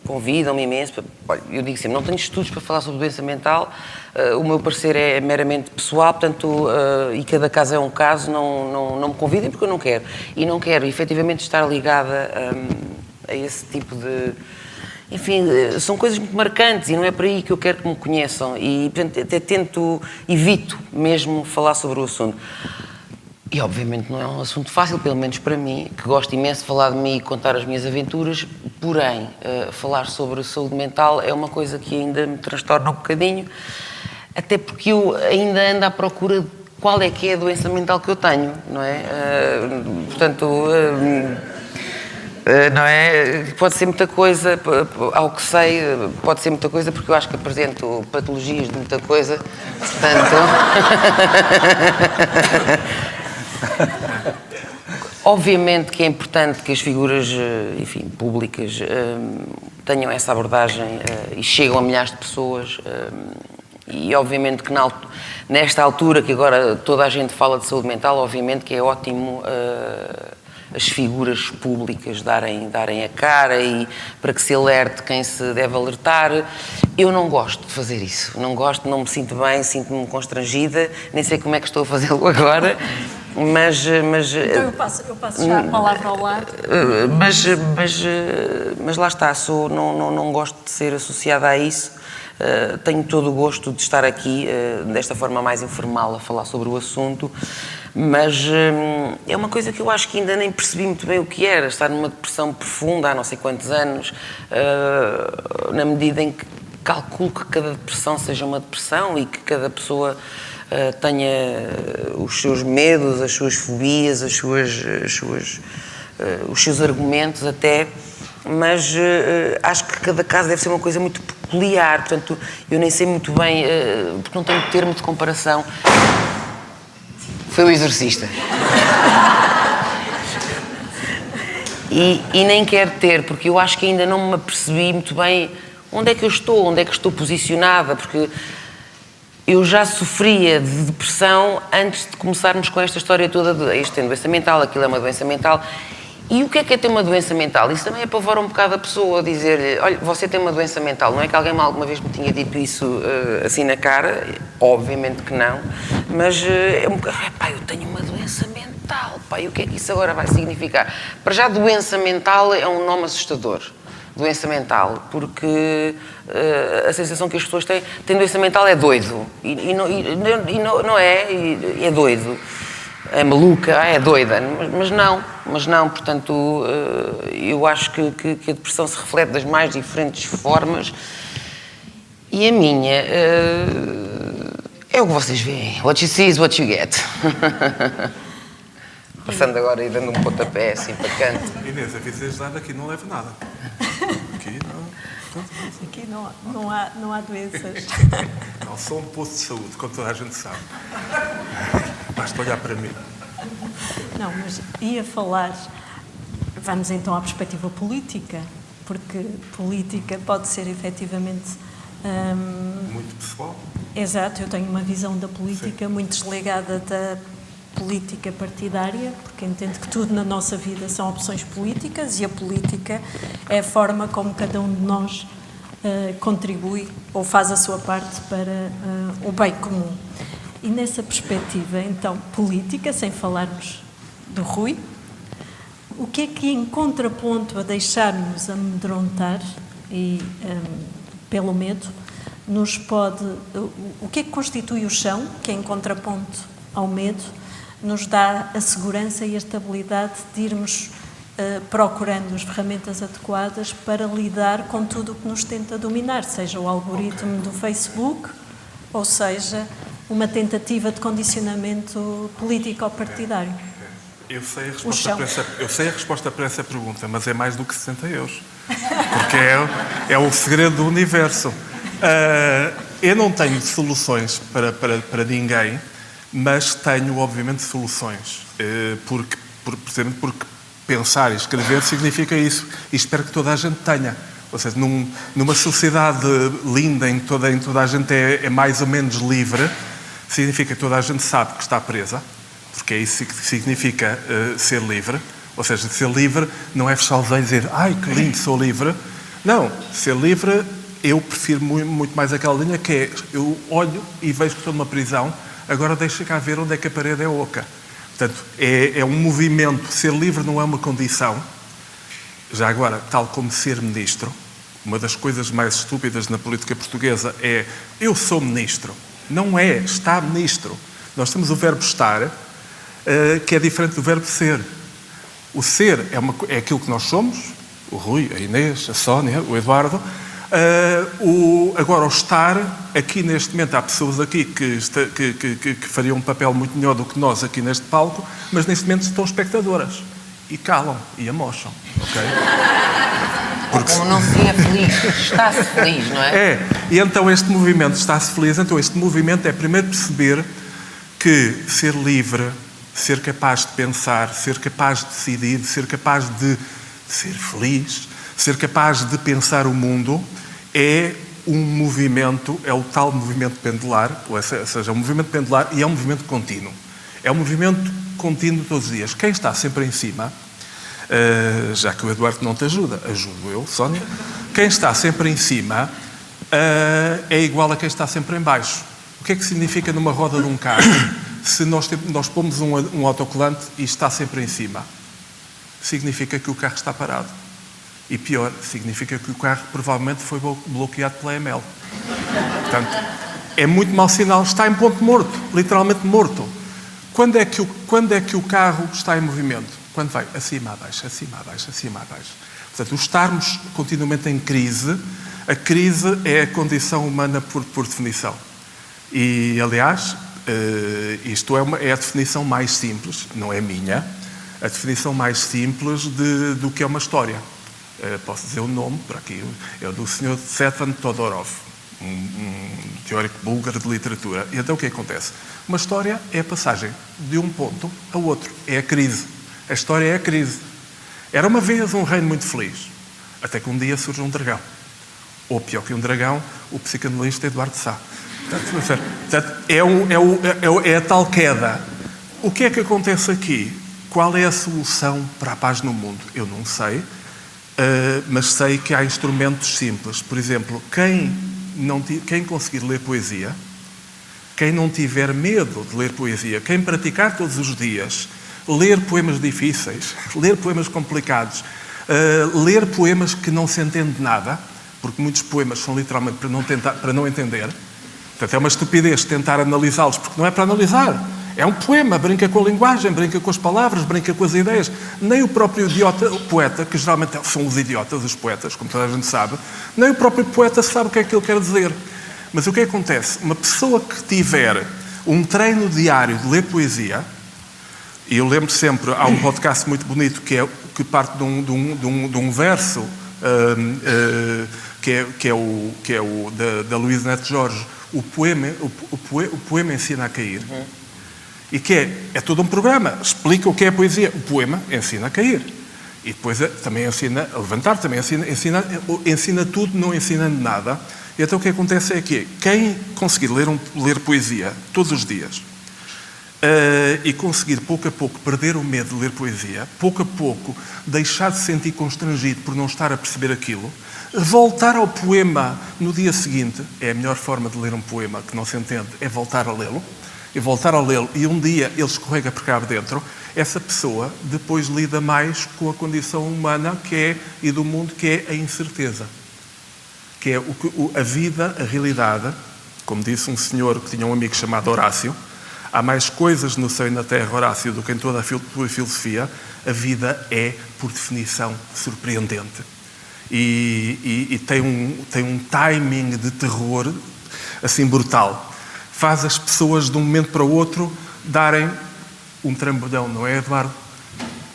convidam-me imenso. Olha, eu digo sempre, não tenho estudos para falar sobre doença mental, o meu parecer é meramente pessoal, portanto, e cada caso é um caso, não me convidem porque eu não quero. E não quero, efetivamente, estar ligada a esse tipo de... Enfim, são coisas muito marcantes e não é por aí que eu quero que me conheçam. E, portanto, até evito mesmo falar sobre o assunto. E, obviamente, não é um assunto fácil, pelo menos para mim, que gosto imenso de falar de mim e contar as minhas aventuras, porém, falar sobre saúde mental é uma coisa que ainda me transtorna um bocadinho, até porque eu ainda ando à procura de qual é que é a doença mental que eu tenho, não é? Portanto, não é? Pode ser muita coisa, ao que sei, pode ser muita coisa, porque eu acho que apresento patologias de muita coisa, portanto... Obviamente que é importante que as figuras, enfim, públicas tenham essa abordagem e chegam a milhares de pessoas e obviamente que nesta altura que agora toda a gente fala de saúde mental, obviamente que é ótimo as figuras públicas darem a cara e para que se alerte quem se deve alertar. Eu não gosto de fazer isso, não me sinto bem, sinto-me constrangida, nem sei como é que estou a fazê-lo agora, mas então eu passo já a palavra ao lado. Mas lá está, não gosto de ser associada a isso. Tenho todo o gosto de estar aqui, desta forma mais informal, a falar sobre o assunto, mas é uma coisa que eu acho que ainda nem percebi muito bem o que era, estar numa depressão profunda há não sei quantos anos, na medida em que calculo que cada depressão seja uma depressão e que cada pessoa tenha os seus medos, as suas fobias, os seus argumentos até, mas acho que cada caso deve ser uma coisa muito peculiar, portanto, eu nem sei muito bem, porque não tenho termo de comparação. Foi o Exorcista. E nem quero ter, porque eu acho que ainda não me apercebi muito bem onde é que eu estou, onde é que estou posicionada, porque eu já sofria de depressão antes de começarmos com esta história toda de isto tem doença mental, aquilo é uma doença mental. E o que é ter uma doença mental? Isso também apavora um bocado a pessoa, dizer-lhe, olha, você tem uma doença mental. Não é que alguém alguma vez me tinha dito isso assim na cara, obviamente que não, mas é um bocado, pá, eu tenho uma doença mental, pá, e o que é que isso agora vai significar? Para já, doença mental é um nome assustador. Doença mental, porque a sensação que as pessoas têm doença mental é doido, e não é, é doido. É maluca, é doida, mas não, portanto, eu acho que a depressão se reflete das mais diferentes formas e a minha é o que vocês veem, what you see is what you get. Passando agora e dando um pontapé assim para canto. Inês, avisas nada aqui não leva nada. Aqui não há doenças. Não, sou um posto de saúde, como toda a gente sabe. Basta olhar para mim. Não, mas ia falar... Vamos então à perspectiva política, porque política pode ser efetivamente... Muito pessoal. Exato, eu tenho uma visão da política Sim. muito desligada da política partidária, porque entendo que tudo na nossa vida são opções políticas e a política é a forma como cada um de nós contribui ou faz a sua parte para o bem comum. E nessa perspectiva, então, política, sem falarmos do Rui, o que é que em contraponto a deixar-nos amedrontar e pelo medo, nos pode... O que é que constitui o chão, que em contraponto ao medo, nos dá a segurança e a estabilidade de irmos procurando as ferramentas adequadas para lidar com tudo o que nos tenta dominar, seja o algoritmo do Facebook, ou seja, uma tentativa de condicionamento político ou partidário. Eu sei a resposta para essa pergunta, mas é mais do que 60 euros. Porque é o segredo do universo. Eu não tenho soluções para ninguém, mas tenho, obviamente, soluções. Precisamente porque pensar e escrever significa isso. E espero que toda a gente tenha. Ou seja, numa sociedade linda em que toda a gente é mais ou menos livre, significa que toda a gente sabe que está presa, porque é isso que significa ser livre. Ou seja, ser livre não é fechar os olhos e dizer ai, que lindo, sou livre. Não, ser livre, eu prefiro muito mais aquela linha que é, eu olho e vejo que estou numa prisão, agora deixa cá ver onde é que a parede é oca. Portanto, é um movimento. Ser livre não é uma condição. Já agora, tal como ser ministro, uma das coisas mais estúpidas na política portuguesa é eu sou ministro. Não é, está ministro. Nós temos o verbo estar, que é diferente do verbo ser. O ser é aquilo que nós somos, o Rui, a Inês, a Sónia, o Eduardo. Agora, o estar, aqui neste momento, há pessoas aqui que fariam um papel muito melhor do que nós aqui neste palco, mas neste momento estão espectadoras. E calam, e amocham, ok? Porque como não seria feliz, está-se feliz, não é? É, e então este movimento está-se feliz. Então este movimento é primeiro perceber que ser livre, ser capaz de pensar, ser capaz de decidir, ser capaz de ser feliz, ser capaz de pensar o mundo, é um movimento, é o tal movimento pendular, ou seja, é um movimento pendular e é um movimento contínuo. É um movimento contínuo todos os dias. Quem está sempre em cima, já que o Eduardo não te ajuda, ajudo eu, Sónia, quem está sempre em cima é igual a quem está sempre em baixo. O que é que significa numa roda de um carro se nós pomos um autocolante e está sempre em cima? Significa que o carro está parado. E pior, significa que o carro provavelmente foi bloqueado pela EML. Portanto, é muito mau sinal. Está em ponto morto, literalmente morto. Quando é que o carro está em movimento? Quando vai acima, abaixo, acima, abaixo, acima, abaixo. Portanto, o estarmos continuamente em crise, a crise é a condição humana por definição. E, aliás, isto é a definição mais simples, não é minha, a definição mais simples do que é uma história. Posso dizer o nome, por aqui, é o do Sr. Stefan Todorov, um teórico búlgaro de literatura. E então o que acontece? Uma história é a passagem de um ponto a outro, é a crise. A história é a crise. Era uma vez um reino muito feliz, até que um dia surge um dragão. Ou pior que um dragão, o psicanalista Eduardo Sá. Portanto, é a tal queda. O que é que acontece aqui? Qual é a solução para a paz no mundo? Eu não sei, mas sei que há instrumentos simples. Por exemplo, quem conseguir ler poesia, quem não tiver medo de ler poesia, quem praticar todos os dias, ler poemas difíceis, ler poemas complicados, ler poemas que não se entende nada, porque muitos poemas são literalmente para não entender. Portanto, é uma estupidez tentar analisá-los, porque não é para analisar. É um poema, brinca com a linguagem, brinca com as palavras, brinca com as ideias. Nem o próprio idiota, o poeta, que geralmente são os idiotas, os poetas, como toda a gente sabe, nem o próprio poeta sabe o que é que ele quer dizer. Mas o que acontece? Uma pessoa que tiver um treino diário de ler poesia, e eu lembro sempre, há um podcast muito bonito que parte de um verso que é o da Luísa Neto Jorge, o poema ensina a cair. E que é todo um programa, explica o que é a poesia. O poema ensina a cair. E depois também ensina a levantar, também ensina tudo, não ensina nada. E então o que acontece é que quem conseguir ler poesia todos os dias e conseguir pouco a pouco perder o medo de ler poesia, pouco a pouco deixar de se sentir constrangido por não estar a perceber aquilo, voltar ao poema no dia seguinte, é a melhor forma de ler um poema que não se entende, é voltar a lê-lo, e um dia ele escorrega por cá dentro, essa pessoa depois lida mais com a condição humana e do mundo, que é a incerteza. Que é a vida, a realidade, como disse um senhor que tinha um amigo chamado Horácio, há mais coisas no céu e na terra, Horácio, do que em toda a tua filosofia. A vida é, por definição, surpreendente. E tem um timing de terror, assim, brutal. Faz as pessoas de um momento para o outro darem um trambolhão, não é, Eduardo?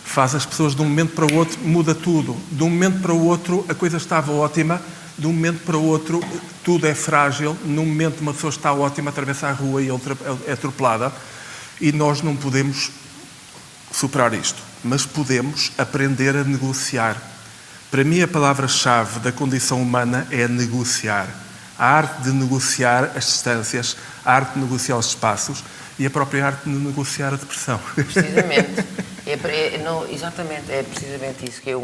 Faz as pessoas de um momento para o outro, muda tudo. De um momento para o outro a coisa estava ótima, de um momento para o outro tudo é frágil. Num momento uma pessoa está ótima, atravessa a rua e outra é atropelada. E nós não podemos superar isto, mas podemos aprender a negociar. Para mim a palavra-chave da condição humana é negociar. A arte de negociar as distâncias, a arte de negociar os espaços e a própria arte de negociar a depressão. Precisamente. Não, exatamente, é precisamente isso, que é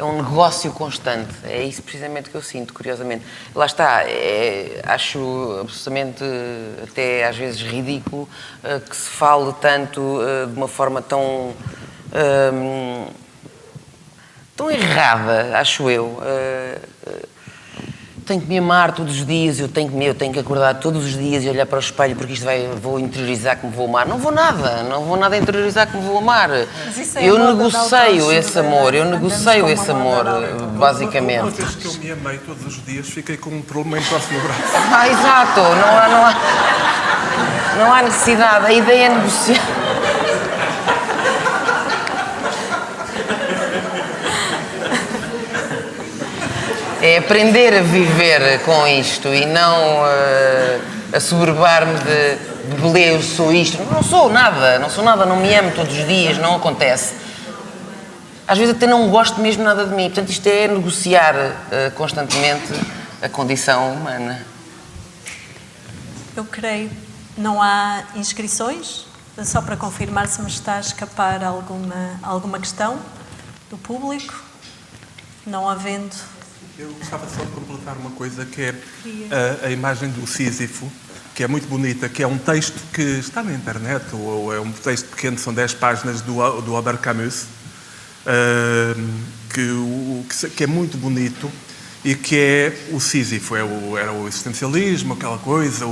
um negócio constante. É isso precisamente que eu sinto, curiosamente. Lá está, acho absolutamente, até às vezes ridículo, que se fale tanto de uma forma tão errada, acho eu. Tenho que me amar todos os dias, eu tenho que acordar todos os dias e olhar para o espelho porque vou interiorizar que me vou amar. Não vou nada interiorizar que me vou amar. Eu negocio esse amor, basicamente. Uma vez que eu me amei todos os dias, fiquei com um problema entorse no braço. Exato, não há necessidade, a ideia é negociar. É aprender a viver com isto e não assoberbar-me de beleza, eu sou isto. Não sou nada, não me amo todos os dias, não acontece. Às vezes até não gosto mesmo nada de mim. Portanto, isto é negociar constantemente a condição humana. Eu creio. Não há inscrições? Só para confirmar se me está a escapar alguma questão do público? Não havendo... Eu gostava só de completar uma coisa, que é a imagem do Sísifo, que é muito bonita, que é um texto que está na internet, ou é um texto pequeno, são 10 páginas do Albert Camus, que é muito bonito e que é o Sísifo, era o existencialismo, aquela coisa,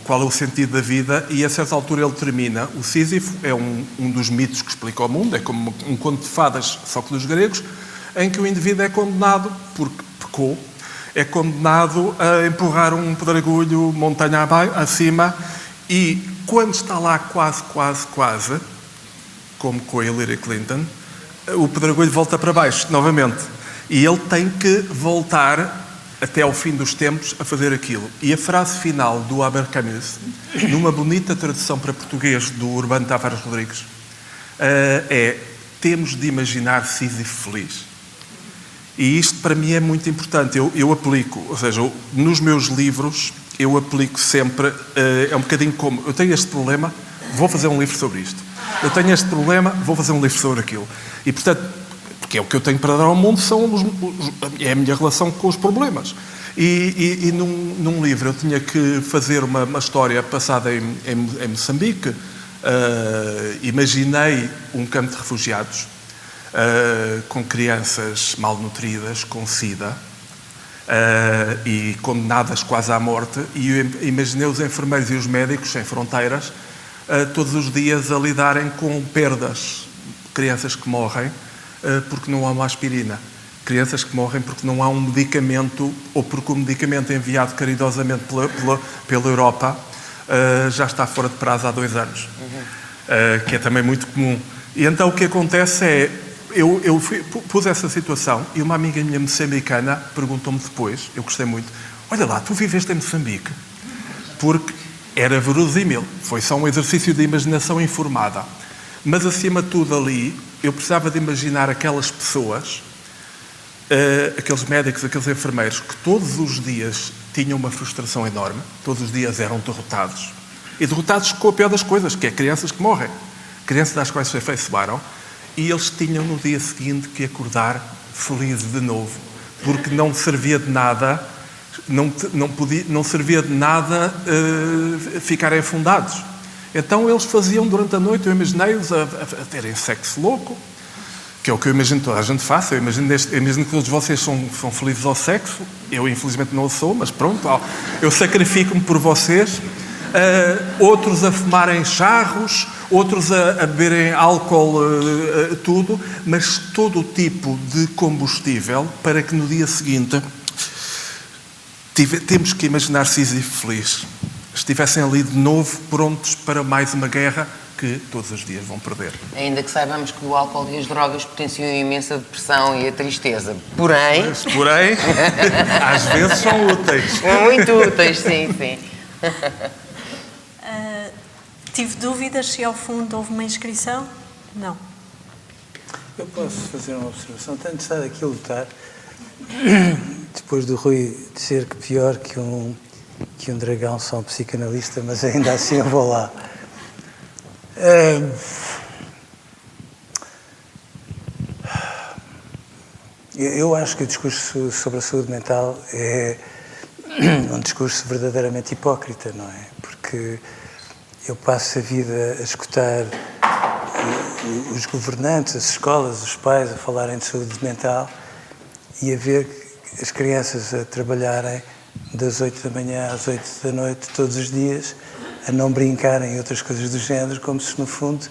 qual é o sentido da vida, e a certa altura ele termina. O Sísifo é um dos mitos que explica o mundo, é como um conto de fadas, só que dos gregos, em que o indivíduo é condenado, porque pecou, é condenado a empurrar um pedregulho montanha acima e quando está lá quase, como com a Hillary Clinton, o pedregulho volta para baixo, novamente. E ele tem que voltar até ao fim dos tempos a fazer aquilo. E a frase final do Albert Camus, numa bonita tradução para português do Urbano Tavares Rodrigues, é: temos de imaginar Sísifo feliz. E isto para mim é muito importante. Eu aplico, ou seja, nos meus livros eu aplico sempre, é um bocadinho como, eu tenho este problema, vou fazer um livro sobre isto. Eu tenho este problema, vou fazer um livro sobre aquilo. E portanto, porque é o que eu tenho para dar ao mundo, é a minha relação com os problemas. E num livro eu tinha que fazer uma história passada em Moçambique. Imaginei um campo de refugiados com crianças malnutridas, com SIDA, e condenadas quase à morte, e eu imaginei os enfermeiros e os médicos sem fronteiras todos os dias a lidarem com perdas, crianças que morrem porque não há uma aspirina, crianças que morrem porque não há um medicamento, ou porque o medicamento enviado caridosamente pela Europa já está fora de prazo há 2 anos, que é também muito comum. E então o que acontece é, eu pus essa situação e uma amiga minha moçambicana perguntou-me depois, eu gostei muito: olha lá, tu viveste em Moçambique? Porque era verosímil, foi só um exercício de imaginação informada. Mas acima de tudo ali, eu precisava de imaginar aquelas pessoas, aqueles médicos, aqueles enfermeiros, que todos os dias tinham uma frustração enorme, todos os dias eram derrotados. E derrotados com a pior das coisas, que é crianças que morrem, crianças das quais se afeiçoaram. E eles tinham no dia seguinte que acordar felizes de novo, porque não servia de nada, não servia de nada ficarem afundados. Então eles faziam durante a noite, eu imaginei-os a terem sexo louco, que é o que eu imagino que toda a gente faça. Eu imagino que todos vocês são felizes ao sexo. Eu infelizmente não o sou, mas pronto, eu sacrifico-me por vocês. Outros a fumarem charros, outros a beberem álcool, tudo, mas todo o tipo de combustível para que no dia seguinte temos que imaginar Sísifo feliz. Estivessem ali de novo prontos para mais uma guerra que todos os dias vão perder. Ainda que saibamos que o álcool e as drogas potenciam imensa a depressão e a tristeza. Porém, às vezes são úteis. Muito úteis, sim. Tive dúvidas se ao fundo houve uma inscrição? Não. Eu posso fazer uma observação. Tenho estado aqui a lutar, depois do Rui dizer que pior que um dragão só um psicanalista, mas ainda assim eu vou lá. Eu acho que o discurso sobre a saúde mental é um discurso verdadeiramente hipócrita, não é? Porque eu passo a vida a escutar os governantes, as escolas, os pais a falarem de saúde mental e a ver as crianças a trabalharem das 8 da manhã às 8 da noite todos os dias, a não brincarem e outras coisas do género, como se no fundo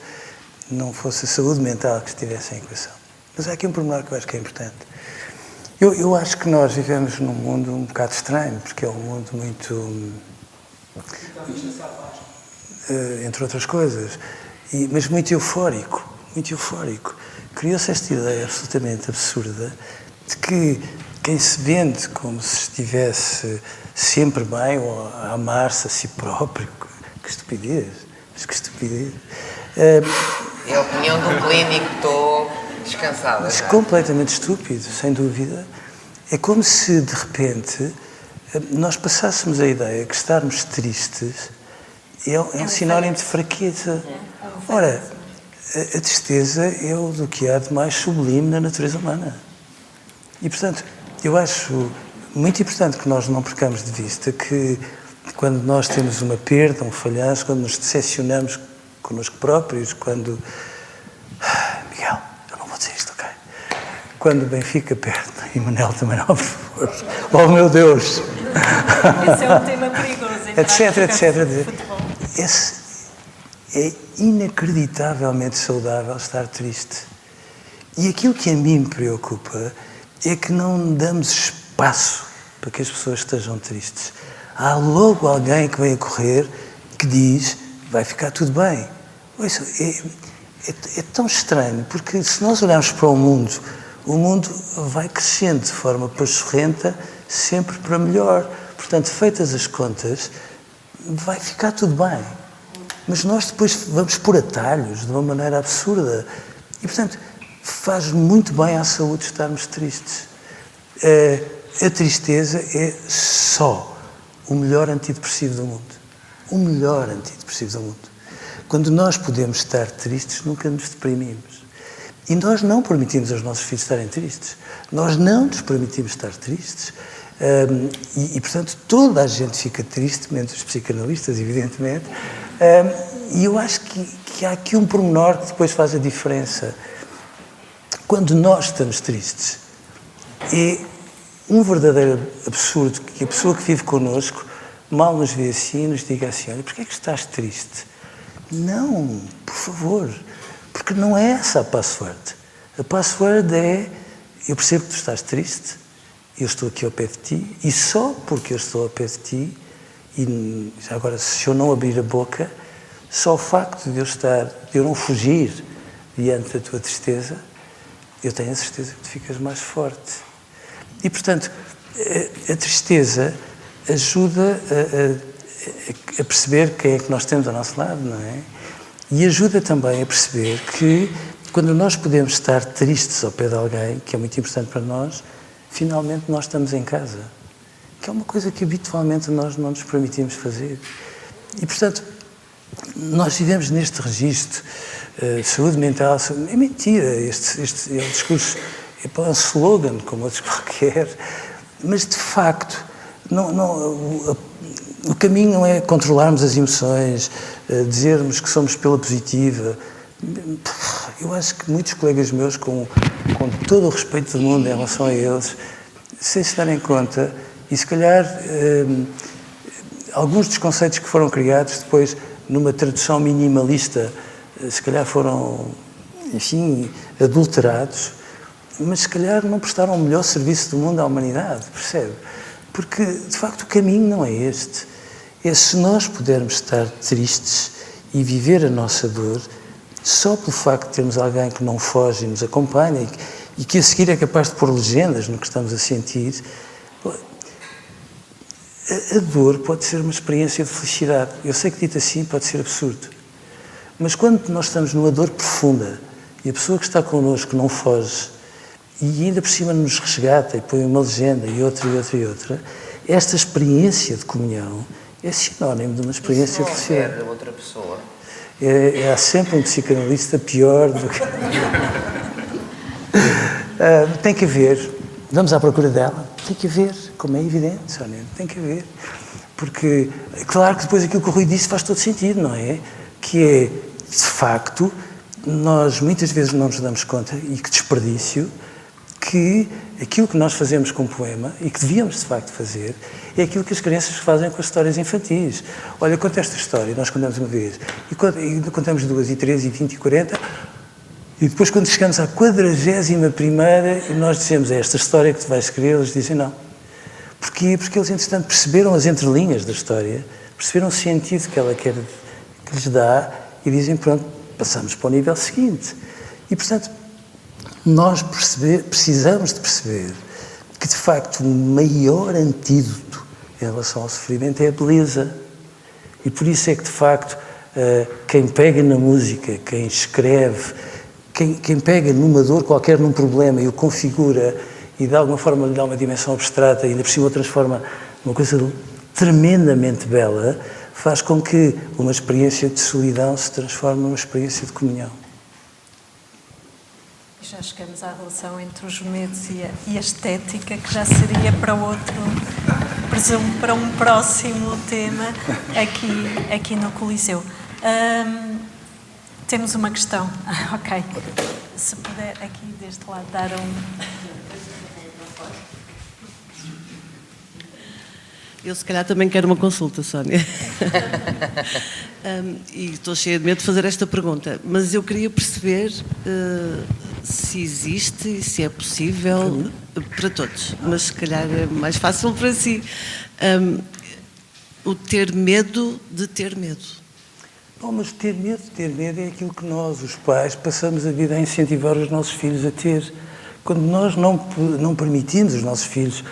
não fosse a saúde mental que estivesse em equação. Mas há aqui um pormenor que eu acho que é importante. Eu acho que nós vivemos num mundo um bocado estranho, porque é um mundo muito... entre outras coisas, mas muito eufórico, muito eufórico. Criou-se esta ideia absolutamente absurda de que quem se vende como se estivesse sempre bem ou a amar-se a si próprio, que estupidez, mas que estupidez. É a opinião de um clínico, estou descansada. Mas completamente estúpido, sem dúvida. É como se, de repente, nós passássemos a ideia que estarmos tristes é um sinónimo de fraqueza. Ora, a tristeza é o do que há de mais sublime na natureza humana. E, portanto, eu acho muito importante que nós não percamos de vista que quando nós temos uma perda, um falhanço, quando nos decepcionamos connosco próprios, quando... Miguel, eu não vou dizer isto, ok? Quando o Benfica perde, e Manel também não, por favor. Oh, meu Deus! Esse é um tema perigoso. Etc. Esse é inacreditavelmente saudável estar triste. E aquilo que a mim me preocupa é que não damos espaço para que as pessoas estejam tristes. Há logo alguém que vem a correr que diz, vai ficar tudo bem. Isso é tão estranho, porque se nós olharmos para o mundo vai crescendo de forma pachorrenta, sempre para melhor. Portanto, feitas as contas, vai ficar tudo bem. Mas nós depois vamos por atalhos, de uma maneira absurda. E, portanto, faz muito bem à saúde estarmos tristes. A tristeza é só o melhor antidepressivo do mundo. O melhor antidepressivo do mundo. Quando nós podemos estar tristes, nunca nos deprimimos. E nós não permitimos aos nossos filhos estarem tristes. Nós não nos permitimos estar tristes. Portanto, toda a gente fica triste, menos os psicanalistas, evidentemente. E eu acho que há aqui um pormenor que depois faz a diferença. Quando nós estamos tristes, é um verdadeiro absurdo que a pessoa que vive connosco mal nos vê assim e nos diga assim, olha, porquê é que estás triste? Não, por favor, porque não é essa a password. A password é, eu percebo que tu estás triste, eu estou aqui ao pé de ti, e só porque eu estou ao pé de ti, e agora se eu não abrir a boca, só o facto de eu não fugir diante da tua tristeza, eu tenho a certeza que tu ficas mais forte. E, portanto, a tristeza ajuda a perceber quem é que nós temos ao nosso lado, não é? E ajuda também a perceber que, quando nós podemos estar tristes ao pé de alguém, que é muito importante para nós, finalmente nós estamos em casa. Que é uma coisa que habitualmente nós não nos permitimos fazer. E, portanto, nós vivemos neste registro. Saúde mental, é mentira, este é um discurso, é um slogan, como outros qualquer, mas de facto, o caminho não é controlarmos as emoções, dizermos que somos pela positiva. Eu acho que muitos colegas meus, com todo o respeito do mundo em relação a eles, sem se darem conta, e se calhar alguns dos conceitos que foram criados depois numa tradução minimalista, se calhar foram, enfim, adulterados, mas se calhar não prestaram o melhor serviço do mundo à humanidade, percebe? Porque, de facto, o caminho não é este. É se nós pudermos estar tristes e viver a nossa dor, só pelo facto de termos alguém que não foge e nos acompanha e que a seguir é capaz de pôr legendas no que estamos a sentir, a dor pode ser uma experiência de felicidade. Eu sei que dito assim pode ser absurdo. Mas quando nós estamos numa dor profunda e a pessoa que está connosco não foge e ainda por cima nos resgata e põe uma legenda e outra, esta experiência de comunhão é sinónimo de uma experiência de felicidade. Outra pessoa. Há sempre um psicanalista pior do que... tem que haver. vamos à procura dela. Tem que haver, como é evidente, Sónia, tem que haver. Porque, claro que depois aquilo que o Rui disse faz todo sentido, não é? Que é, de facto, nós muitas vezes não nos damos conta, e que desperdício, que aquilo que nós fazemos com o poema, e que devíamos de facto fazer, é aquilo que as crianças fazem com as histórias infantis. Olha, conta esta história, nós contamos uma vez, e contamos 2, e 3, e 20, e 40, e depois quando chegamos à 41ª, e nós dizemos, é esta história que tu vais escrever, eles dizem não. Porquê? Porque eles, entretanto, perceberam as entrelinhas da história, perceberam o sentido que ela quer que lhes dá, e dizem, pronto, passamos para o nível seguinte. E, portanto, nós precisamos de perceber que, de facto, o maior antídoto em relação ao sofrimento é a beleza. E por isso é que, de facto, quem pega na música, quem escreve, quem pega numa dor qualquer, num problema, e o configura e de alguma forma lhe dá uma dimensão abstrata e ainda por cima o transforma numa coisa tremendamente bela, faz com que uma experiência de solidão se transforme numa experiência de comunhão. Já chegamos à relação entre os medos e a estética, que já seria para outro, presumo, para um próximo tema aqui no Coliseu. Temos uma questão. Ok. Se puder aqui deste lado dar Eu, se calhar, também quero uma consulta, Sónia. E estou cheia de medo de fazer esta pergunta, mas eu queria perceber se existe e se é possível para todos, mas se calhar é mais fácil para si, o ter medo de ter medo. Bom, mas ter medo é aquilo que nós, os pais, passamos a vida a incentivar os nossos filhos a ter. Quando nós não permitimos os nossos filhos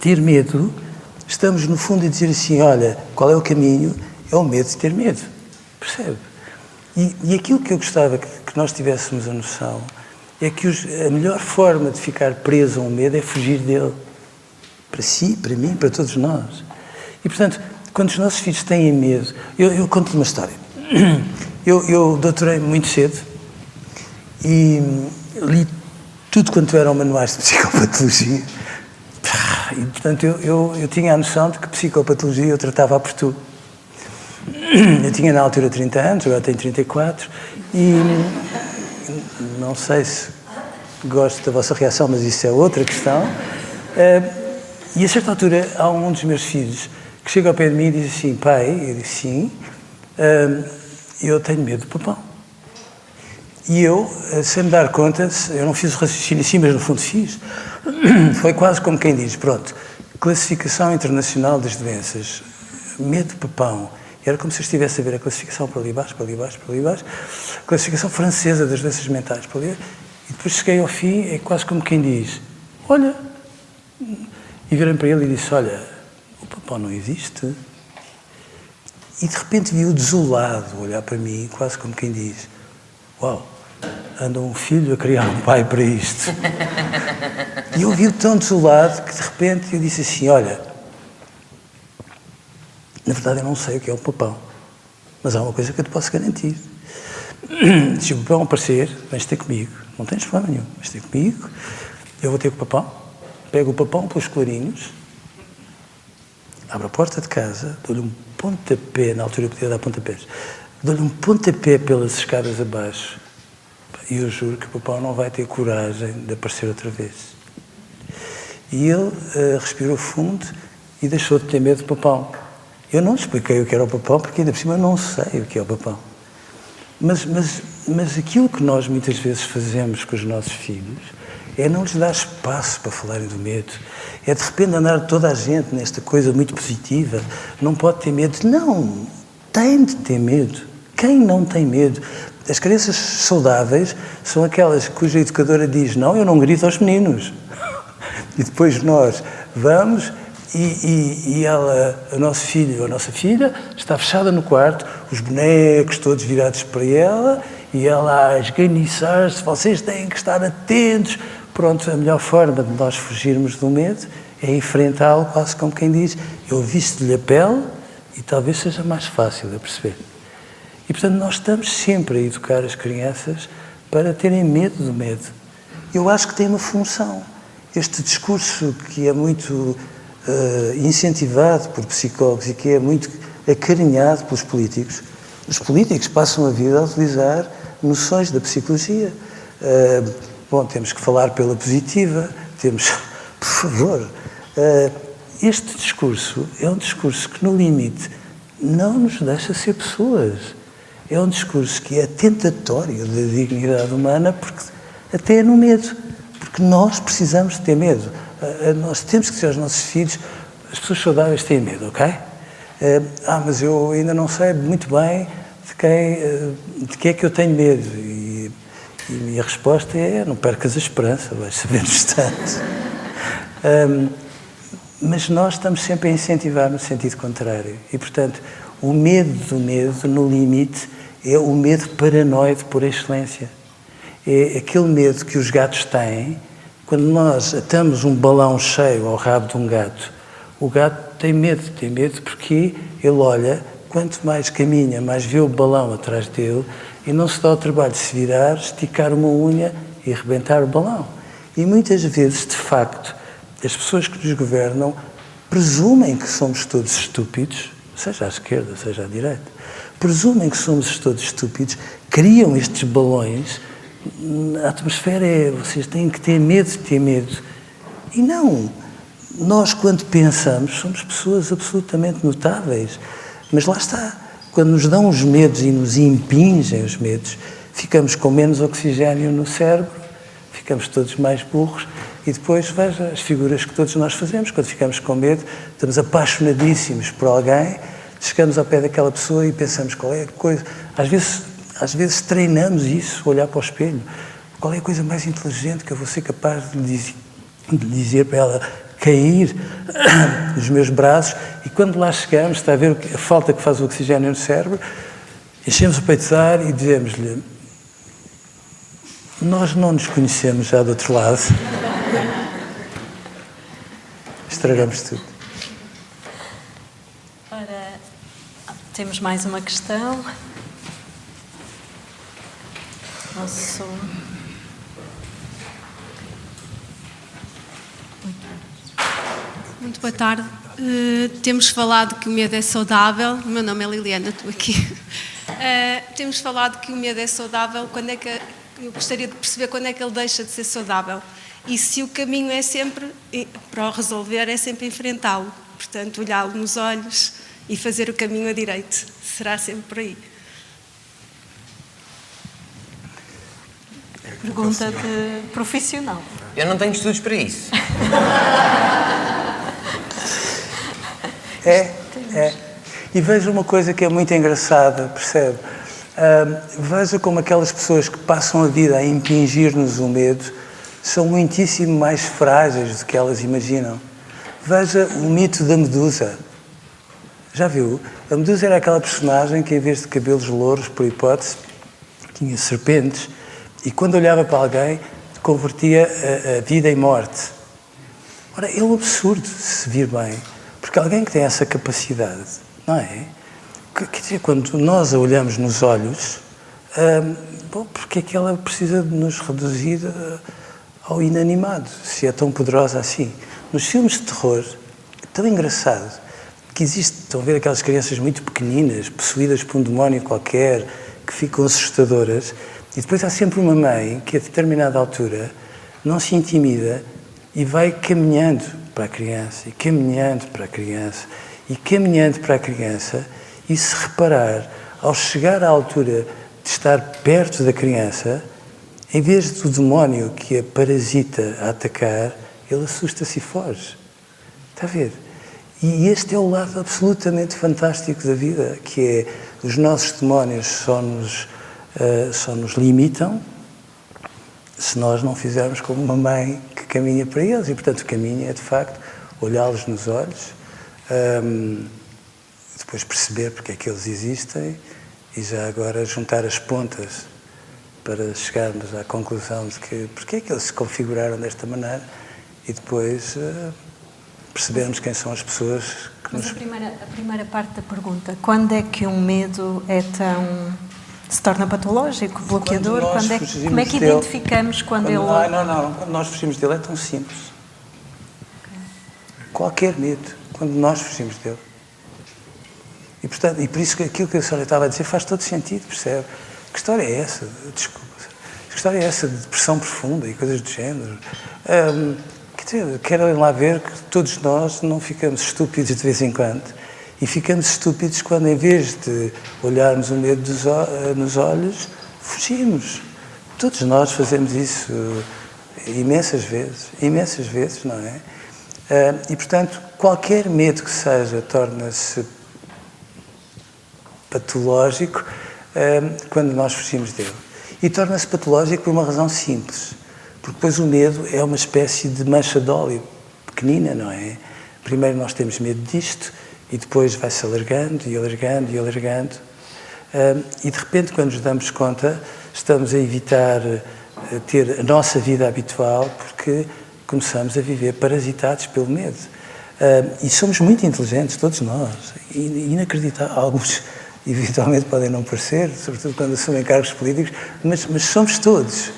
ter medo, estamos, no fundo, a dizer assim, olha, qual é o caminho? É o medo de ter medo. Percebe? E aquilo que eu gostava que nós tivéssemos a noção é que a melhor forma de ficar preso a um medo é fugir dele. Para si, para mim, para todos nós. E, portanto, quando os nossos filhos têm medo... Eu conto-lhe uma história. Eu doutorei-me muito cedo e li tudo quanto eram manuais de psicopatologia. E, portanto, eu tinha a noção de que psicopatologia eu tratava por tu. Eu tinha na altura 30 anos, agora tenho 34, e não sei se gosto da vossa reação, mas isso é outra questão. E a certa altura há um dos meus filhos que chega ao pé de mim e diz assim, pai, eu disse sim, eu tenho medo do papão. E eu, sem me dar conta, eu não fiz o raciocínio assim, mas no fundo fiz. Foi quase como quem diz, pronto, classificação internacional das doenças, medo do papão. Era como se eu estivesse a ver a classificação para ali baixo, para ali baixo, para ali baixo, classificação francesa das doenças mentais, para ali, e depois cheguei ao fim, é quase como quem diz, olha, e virei para ele e disse, olha, o papão não existe. E de repente vi-o desolado olhar para mim, quase como quem diz, uau, anda um filho a criar um pai para isto. E eu vi-o tão desolado que de repente eu disse assim, olha, na verdade eu não sei o que é o papão, mas há uma coisa que eu te posso garantir. Se o papão aparecer, vens ter comigo, não tens problema nenhum, vens ter comigo, eu vou ter com o papão, pego o papão pelos colarinhos, abro a porta de casa, dou-lhe um pontapé, na altura eu podia dar pontapés, dou-lhe um pontapé pelas escadas abaixo, e eu juro que o papão não vai ter coragem de aparecer outra vez. E ele respirou fundo e deixou de ter medo do papão. Eu não expliquei o que era o papão, porque ainda por cima eu não sei o que é o papão. Mas aquilo que nós muitas vezes fazemos com os nossos filhos é não lhes dar espaço para falarem do medo. É de repente andar toda a gente nesta coisa muito positiva. Não pode ter medo. Não, tem de ter medo. Quem não tem medo? As crianças saudáveis são aquelas cuja educadora diz, não, eu não grito aos meninos. E depois nós vamos... E ela, o nosso filho ou a nossa filha está fechada no quarto, os bonecos todos virados para ela, e ela a esganiçar-se, vocês têm que estar atentos. Pronto, a melhor forma de nós fugirmos do medo é enfrentá-lo, quase como quem diz, eu visto-lhe a pele, e talvez seja mais fácil de perceber. E, portanto, nós estamos sempre a educar as crianças para terem medo do medo. eu acho que tem uma função. Este discurso que é muito incentivado por psicólogos e que é muito acarinhado pelos políticos, os políticos passam a vida a utilizar noções da psicologia. Bom, temos que falar pela positiva, temos, por favor. Este discurso é um discurso que, no limite, não nos deixa ser pessoas. É um discurso que é tentatório da dignidade humana, porque até é no medo. Porque nós precisamos de ter medo. Nós temos que dizer aos nossos filhos, as pessoas saudáveis têm medo, ok? Mas eu ainda não sei muito bem de quem é que eu tenho medo. E a resposta é, não percas a esperança, vais saber no instante. Mas nós estamos sempre a incentivar no sentido contrário. E, portanto, o medo do medo, no limite, é o medo paranoide por excelência. É aquele medo que os gatos têm quando nós atamos um balão cheio ao rabo de um gato. O gato tem medo porque ele olha, quanto mais caminha, mais vê o balão atrás dele e não se dá o trabalho de se virar, esticar uma unha e arrebentar o balão. E muitas vezes, de facto, as pessoas que nos governam presumem que somos todos estúpidos, seja à esquerda, seja à direita, presumem que somos todos estúpidos, criam estes balões. A atmosfera vocês têm que ter medo de ter medo. E não. Nós, quando pensamos, somos pessoas absolutamente notáveis. Mas lá está. Quando nos dão os medos e nos impingem os medos, ficamos com menos oxigénio no cérebro, ficamos todos mais burros e depois, veja, as figuras que todos nós fazemos. Quando ficamos com medo, estamos apaixonadíssimos por alguém, chegamos ao pé daquela pessoa e pensamos qual é a coisa. Às vezes treinamos isso, olhar para o espelho. Qual é a coisa mais inteligente que eu vou ser capaz de dizer para ela cair nos meus braços? E quando lá chegamos, está a ver a falta que faz o oxigénio no cérebro, enchemos o peito de ar e dizemos-lhe: nós não nos conhecemos já do outro lado. Estragamos tudo. Ora, temos mais uma questão. Posso... Muito boa tarde. Temos falado que o medo é saudável. O meu nome é Liliana, estou aqui. Temos falado que o medo é saudável. Eu gostaria de perceber quando é que ele deixa de ser saudável. E se o caminho é sempre, para o resolver, é sempre enfrentá-lo. Portanto, olhá-lo nos olhos e fazer o caminho a direito. Será sempre por aí. Pergunta de profissional. Eu não tenho estudos para isso. E veja uma coisa que é muito engraçada, percebe? Veja como aquelas pessoas que passam a vida a impingir-nos o medo são muitíssimo mais frágeis do que elas imaginam. Veja o mito da Medusa. Já viu? A Medusa era aquela personagem que, em vez de cabelos louros, por hipótese, tinha serpentes e, quando olhava para alguém, convertia a vida em morte. Ora, é um absurdo, se vir bem, porque alguém que tem essa capacidade, não é? Quer dizer, quando nós a olhamos nos olhos, porque é que ela precisa de nos reduzir ao inanimado, se é tão poderosa assim? Nos filmes de terror, é tão engraçado que estão a ver aquelas crianças muito pequeninas, possuídas por um demónio qualquer, que ficam assustadoras, e depois há sempre uma mãe que, a determinada altura, não se intimida e vai caminhando para a criança, e caminhando para a criança, e caminhando para a criança, e se reparar, ao chegar à altura de estar perto da criança, em vez do demónio que a parasita a atacar, ele assusta-se e foge. Está a ver? E este é o lado absolutamente fantástico da vida, que é os nossos demónios só nos limitam se nós não fizermos como uma mãe que caminha para eles. E, portanto, o caminho é, de facto, olhá-los nos olhos, depois perceber porque é que eles existem e já agora juntar as pontas para chegarmos à conclusão de que porque é que eles se configuraram desta maneira e depois percebermos quem são as pessoas que Mas nos... a primeira parte da pergunta, quando é que um medo é tão se torna patológico, bloqueador? Quando nós Como é fugimos que dele- identificamos quando ele... Não. Quando nós fugimos dele é tão simples. Qualquer medo, quando nós fugimos dele. E, portanto, e por isso que aquilo que a senhora estava a dizer faz todo sentido, percebe? Que história é essa? Desculpa. Que história é essa de depressão profunda e coisas do género? Quer dizer, querem lá ver que todos nós não ficamos estúpidos de vez em quando. E ficamos estúpidos quando, em vez de olharmos o medo nos olhos, fugimos. Todos nós fazemos isso imensas vezes, não é? E, portanto, qualquer medo que seja torna-se patológico quando nós fugimos dele. E torna-se patológico por uma razão simples. Porque depois o medo é uma espécie de mancha de óleo pequenina, não é? Primeiro nós temos medo disto e depois vai-se alargando e alargando e alargando. E de repente, quando nos damos conta, estamos a evitar ter a nossa vida habitual porque começamos a viver parasitados pelo medo. E somos muito inteligentes, todos nós. Inacreditável. Alguns eventualmente podem não parecer, sobretudo quando assumem cargos políticos, mas somos todos.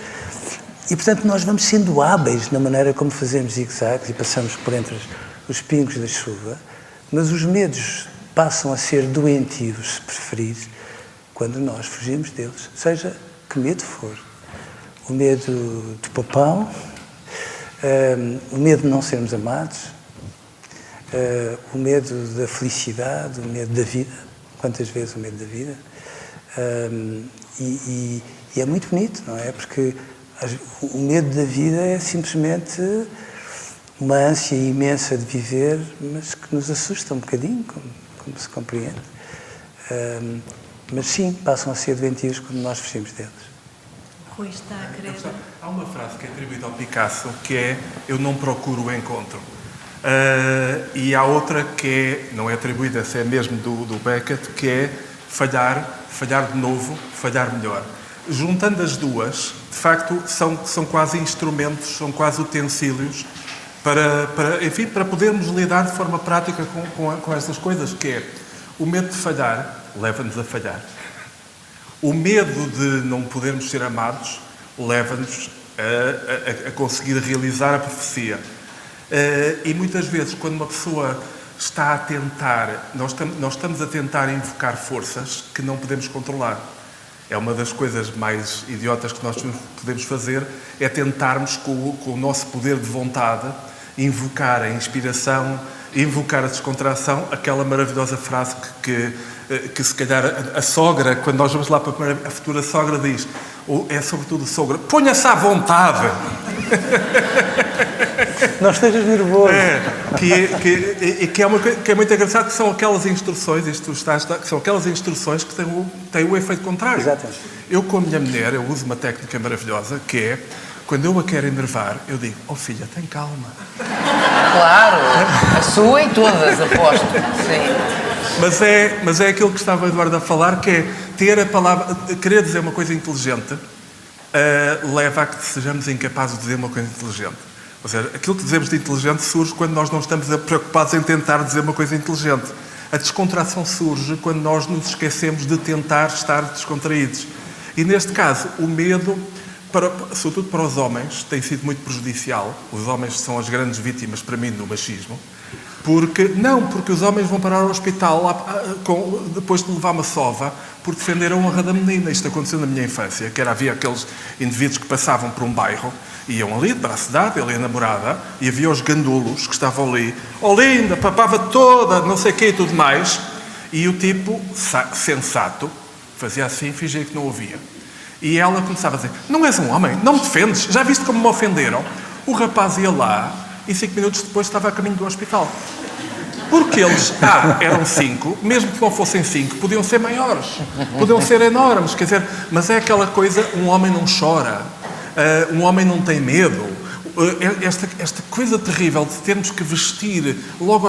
E, portanto, nós vamos sendo hábeis na maneira como fazemos zigue-zagues e passamos por entre os pingos da chuva, mas os medos passam a ser doentios, se preferir, quando nós fugimos deles, seja que medo for. O medo do papão, o medo de não sermos amados, o medo da felicidade, o medo da vida. Quantas vezes o medo da vida? E é muito bonito, não é? Porque o medo da vida é simplesmente uma ânsia imensa de viver, mas que nos assusta um bocadinho, como se compreende. Mas sim, passam a ser doentios quando nós fugimos deles. Rui está a querer... Há uma frase que é atribuída ao Picasso, que é "eu não procuro o encontro". E há outra que é, não é atribuída, essa é mesmo do Beckett, que é falhar de novo, falhar melhor. Juntando as duas, de facto, são quase instrumentos, são quase utensílios para podermos lidar de forma prática com estas coisas, que é o medo de falhar leva-nos a falhar. O medo de não podermos ser amados leva-nos a conseguir realizar a profecia. E muitas vezes, quando uma pessoa está a tentar, nós estamos a tentar invocar forças que não podemos controlar. É uma das coisas mais idiotas que nós podemos fazer, é tentarmos, com o nosso poder de vontade, invocar a inspiração, invocar a descontração, aquela maravilhosa frase que se calhar a sogra, quando nós vamos lá para a futura sogra, diz, ou é sobretudo a sogra, ponha-se à vontade. Não estejas nervoso. Que é muito engraçado, que são aquelas instruções, que são aquelas instruções que têm o efeito contrário. Exatamente. Eu, com a minha mulher, eu uso uma técnica maravilhosa, que é, quando eu a quero enervar, eu digo, oh filha, tem calma. Claro, a sua e todas, aposto. Sim. Mas é aquilo que estava a Eduardo a falar, que é ter a palavra, querer dizer uma coisa inteligente, leva a que sejamos incapazes de dizer uma coisa inteligente. Ou seja, aquilo que dizemos de inteligente surge quando nós não estamos preocupados em tentar dizer uma coisa inteligente. A descontração surge quando nós nos esquecemos de tentar estar descontraídos. E neste caso, o medo, sobretudo para os homens, tem sido muito prejudicial. Os homens são as grandes vítimas, para mim, do machismo. Porque os homens vão parar ao hospital depois de levar uma sova por defender a honra da menina. Isto aconteceu na minha infância, que havia aqueles indivíduos que passavam por um bairro, iam ali de braço dado, ele e a namorada, e havia os gandulos que estavam ali, oh linda, papava toda, não sei o quê e tudo mais, e o tipo, sensato, fazia assim, fingia que não ouvia. E ela começava a dizer, não és um homem, não me defendes, já viste como me ofenderam? O rapaz ia lá, e 5 minutos depois estava a caminho do hospital. Porque eles, eram 5, mesmo que não fossem 5, podiam ser maiores, podiam ser enormes, quer dizer, mas é aquela coisa, um homem não chora, um homem não tem medo. Esta coisa terrível de termos que vestir logo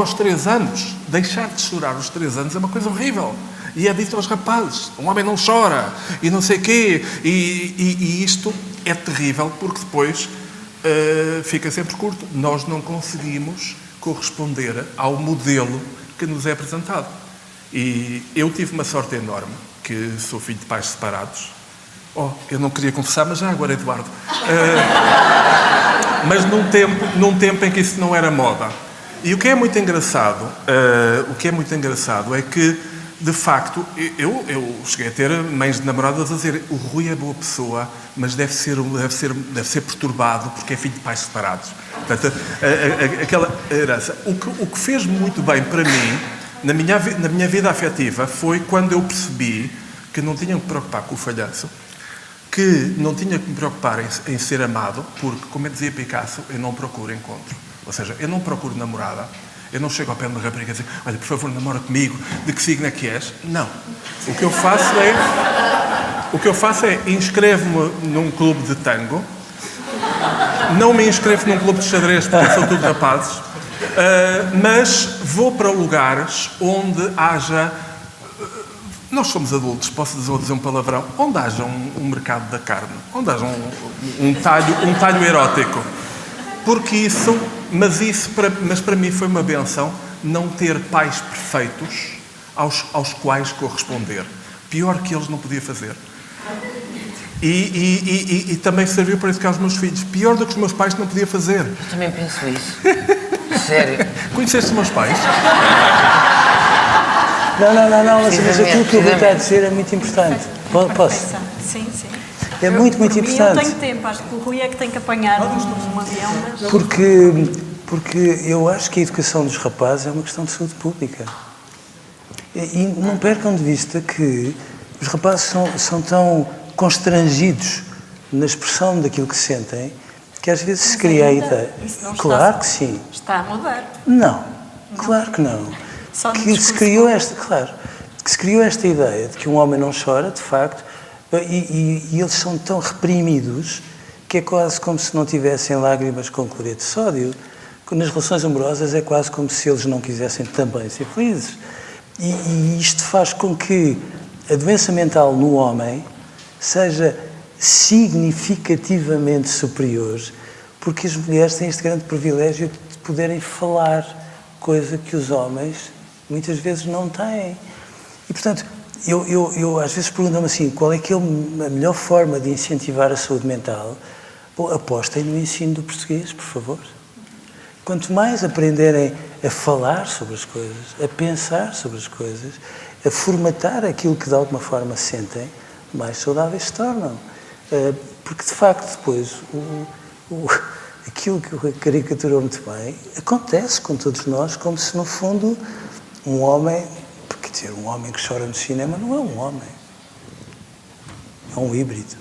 aos 3 anos, deixar de chorar aos 3 anos é uma coisa horrível. E é dito aos rapazes, um homem não chora, e não sei quê, e isto é terrível, porque depois fica sempre curto. Nós não conseguimos corresponder ao modelo que nos é apresentado. E eu tive uma sorte enorme, que sou filho de pais separados. Oh, eu não queria confessar, mas já agora, Eduardo. Mas num tempo em que isso não era moda. E o que é muito engraçado é que, de facto, eu cheguei a ter mães de namoradas a dizer: o Rui é boa pessoa, mas deve ser perturbado porque é filho de pais separados. Portanto, aquela herança. O que fez muito bem para mim, na minha vida afetiva, foi quando eu percebi que não tinha que me preocupar com o falhanço, que não tinha que me preocupar em ser amado, porque, como eu dizia Picasso, eu não procuro encontro. Ou seja, eu não procuro namorada, eu não chego ao pé de uma rapariga e dizer: olha, por favor, namora comigo, de que signo é que és? Não. O que eu faço é inscrevo-me num clube de tango, não me inscrevo num clube de xadrez, porque são tudo rapazes, mas vou para lugares onde haja... Nós somos adultos, posso dizer um palavrão, onde haja um mercado da carne, onde haja um talho erótico. Porque isso, mas para mim foi uma benção não ter pais perfeitos aos quais corresponder. Pior que eles não podia fazer. E também serviu para educar os meus filhos. Pior do que os meus pais não podia fazer. Eu também penso isso. Sério. Conheceste os meus pais? Não, mas aquilo que o Rui está a dizer é muito importante. Posso? Sim. É muito importante. Eu tenho tempo, acho que o Rui é que tem que apanhar um avião. Mas... Porque eu acho que a educação dos rapazes é uma questão de saúde pública. E não percam de vista que os rapazes são tão constrangidos na expressão daquilo que sentem que às vezes se cria a ideia. Claro que sim. Está a mudar. Não, claro que não. Que se criou esta ideia de que um homem não chora, de facto, e eles são tão reprimidos que é quase como se não tivessem lágrimas com cloreto de sódio. Nas relações amorosas é quase como se eles não quisessem também ser felizes. E isto faz com que a doença mental no homem seja significativamente superior, porque as mulheres têm este grande privilégio de poderem falar, coisa que os homens muitas vezes não têm. E, portanto, eu às vezes pergunto-me assim, qual é que é a melhor forma de incentivar a saúde mental? Bom, apostem no ensino do português, por favor. Quanto mais aprenderem a falar sobre as coisas, a pensar sobre as coisas, a formatar aquilo que de alguma forma sentem, mais saudáveis se tornam. Porque, de facto, depois, aquilo que o caricaturou muito bem, acontece com todos nós, como se, no fundo, um homem... Quer dizer, um homem que chora no cinema não é um homem. É um híbrido.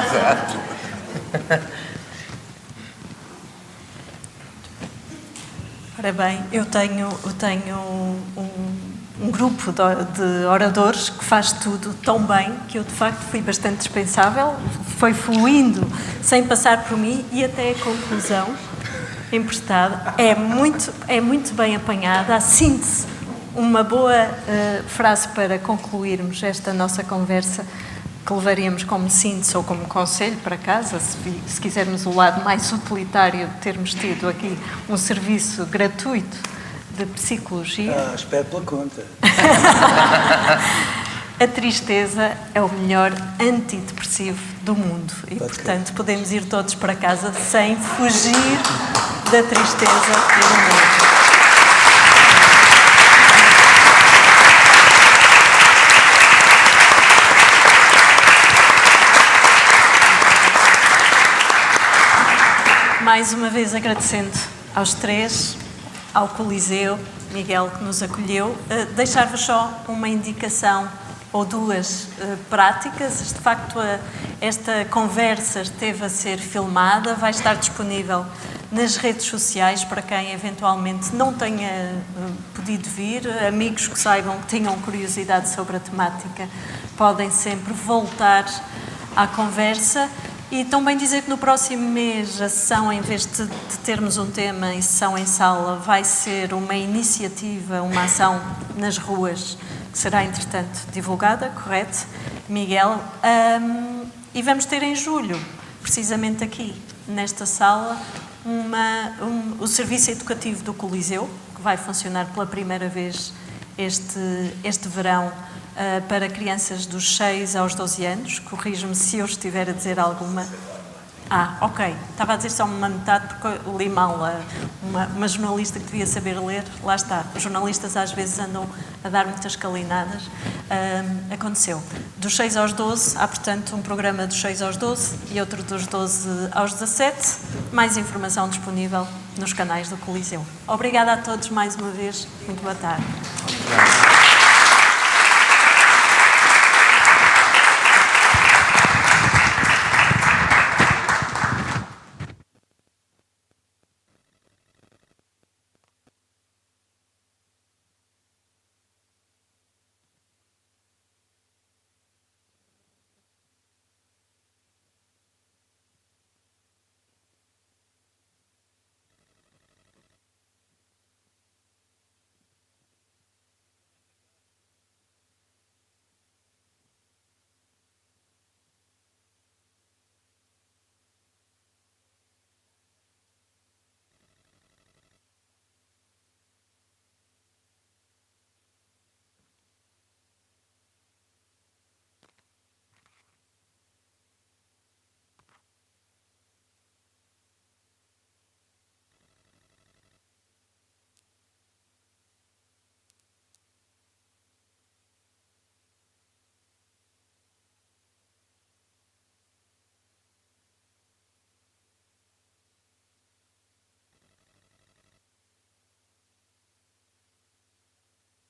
Exato. Ora bem, eu tenho um grupo de oradores que faz tudo tão bem que eu, de facto, fui bastante dispensável, foi fluindo sem passar por mim e até a conclusão emprestada é muito bem apanhada. A síntese, uma boa frase para concluirmos esta nossa conversa, que levaríamos como síntese ou como conselho para casa, se quisermos o lado mais utilitário de termos tido aqui um serviço gratuito de psicologia. Espero pela conta. A tristeza é o melhor antidepressivo do mundo e, portanto, podemos ir todos para casa sem fugir da tristeza e do mundo. Mais uma vez agradecendo aos três, ao Coliseu, Miguel, que nos acolheu, deixar-vos só uma indicação ou duas práticas. De facto, esta conversa esteve a ser filmada, vai estar disponível nas redes sociais para quem eventualmente não tenha podido vir. Amigos que saibam que tenham curiosidade sobre a temática podem sempre voltar à conversa. E também dizer que no próximo mês a sessão, em vez de termos um tema em sessão em sala, vai ser uma iniciativa, uma ação nas ruas, que será, entretanto, divulgada, correto, Miguel? E vamos ter em julho, precisamente aqui, nesta sala, o Serviço Educativo do Coliseu, que vai funcionar pela primeira vez este verão para crianças dos 6 aos 12 anos. Corrijo-me se eu estiver a dizer alguma... ok. Estava a dizer só uma metade porque li mal. Uma jornalista que devia saber ler, lá está. Os jornalistas às vezes andam a dar muitas calinadas. Aconteceu. Dos 6 aos 12, há portanto um programa dos 6 aos 12 e outro dos 12 aos 17. Mais informação disponível nos canais do Coliseu. Obrigada a todos mais uma vez. Muito boa tarde.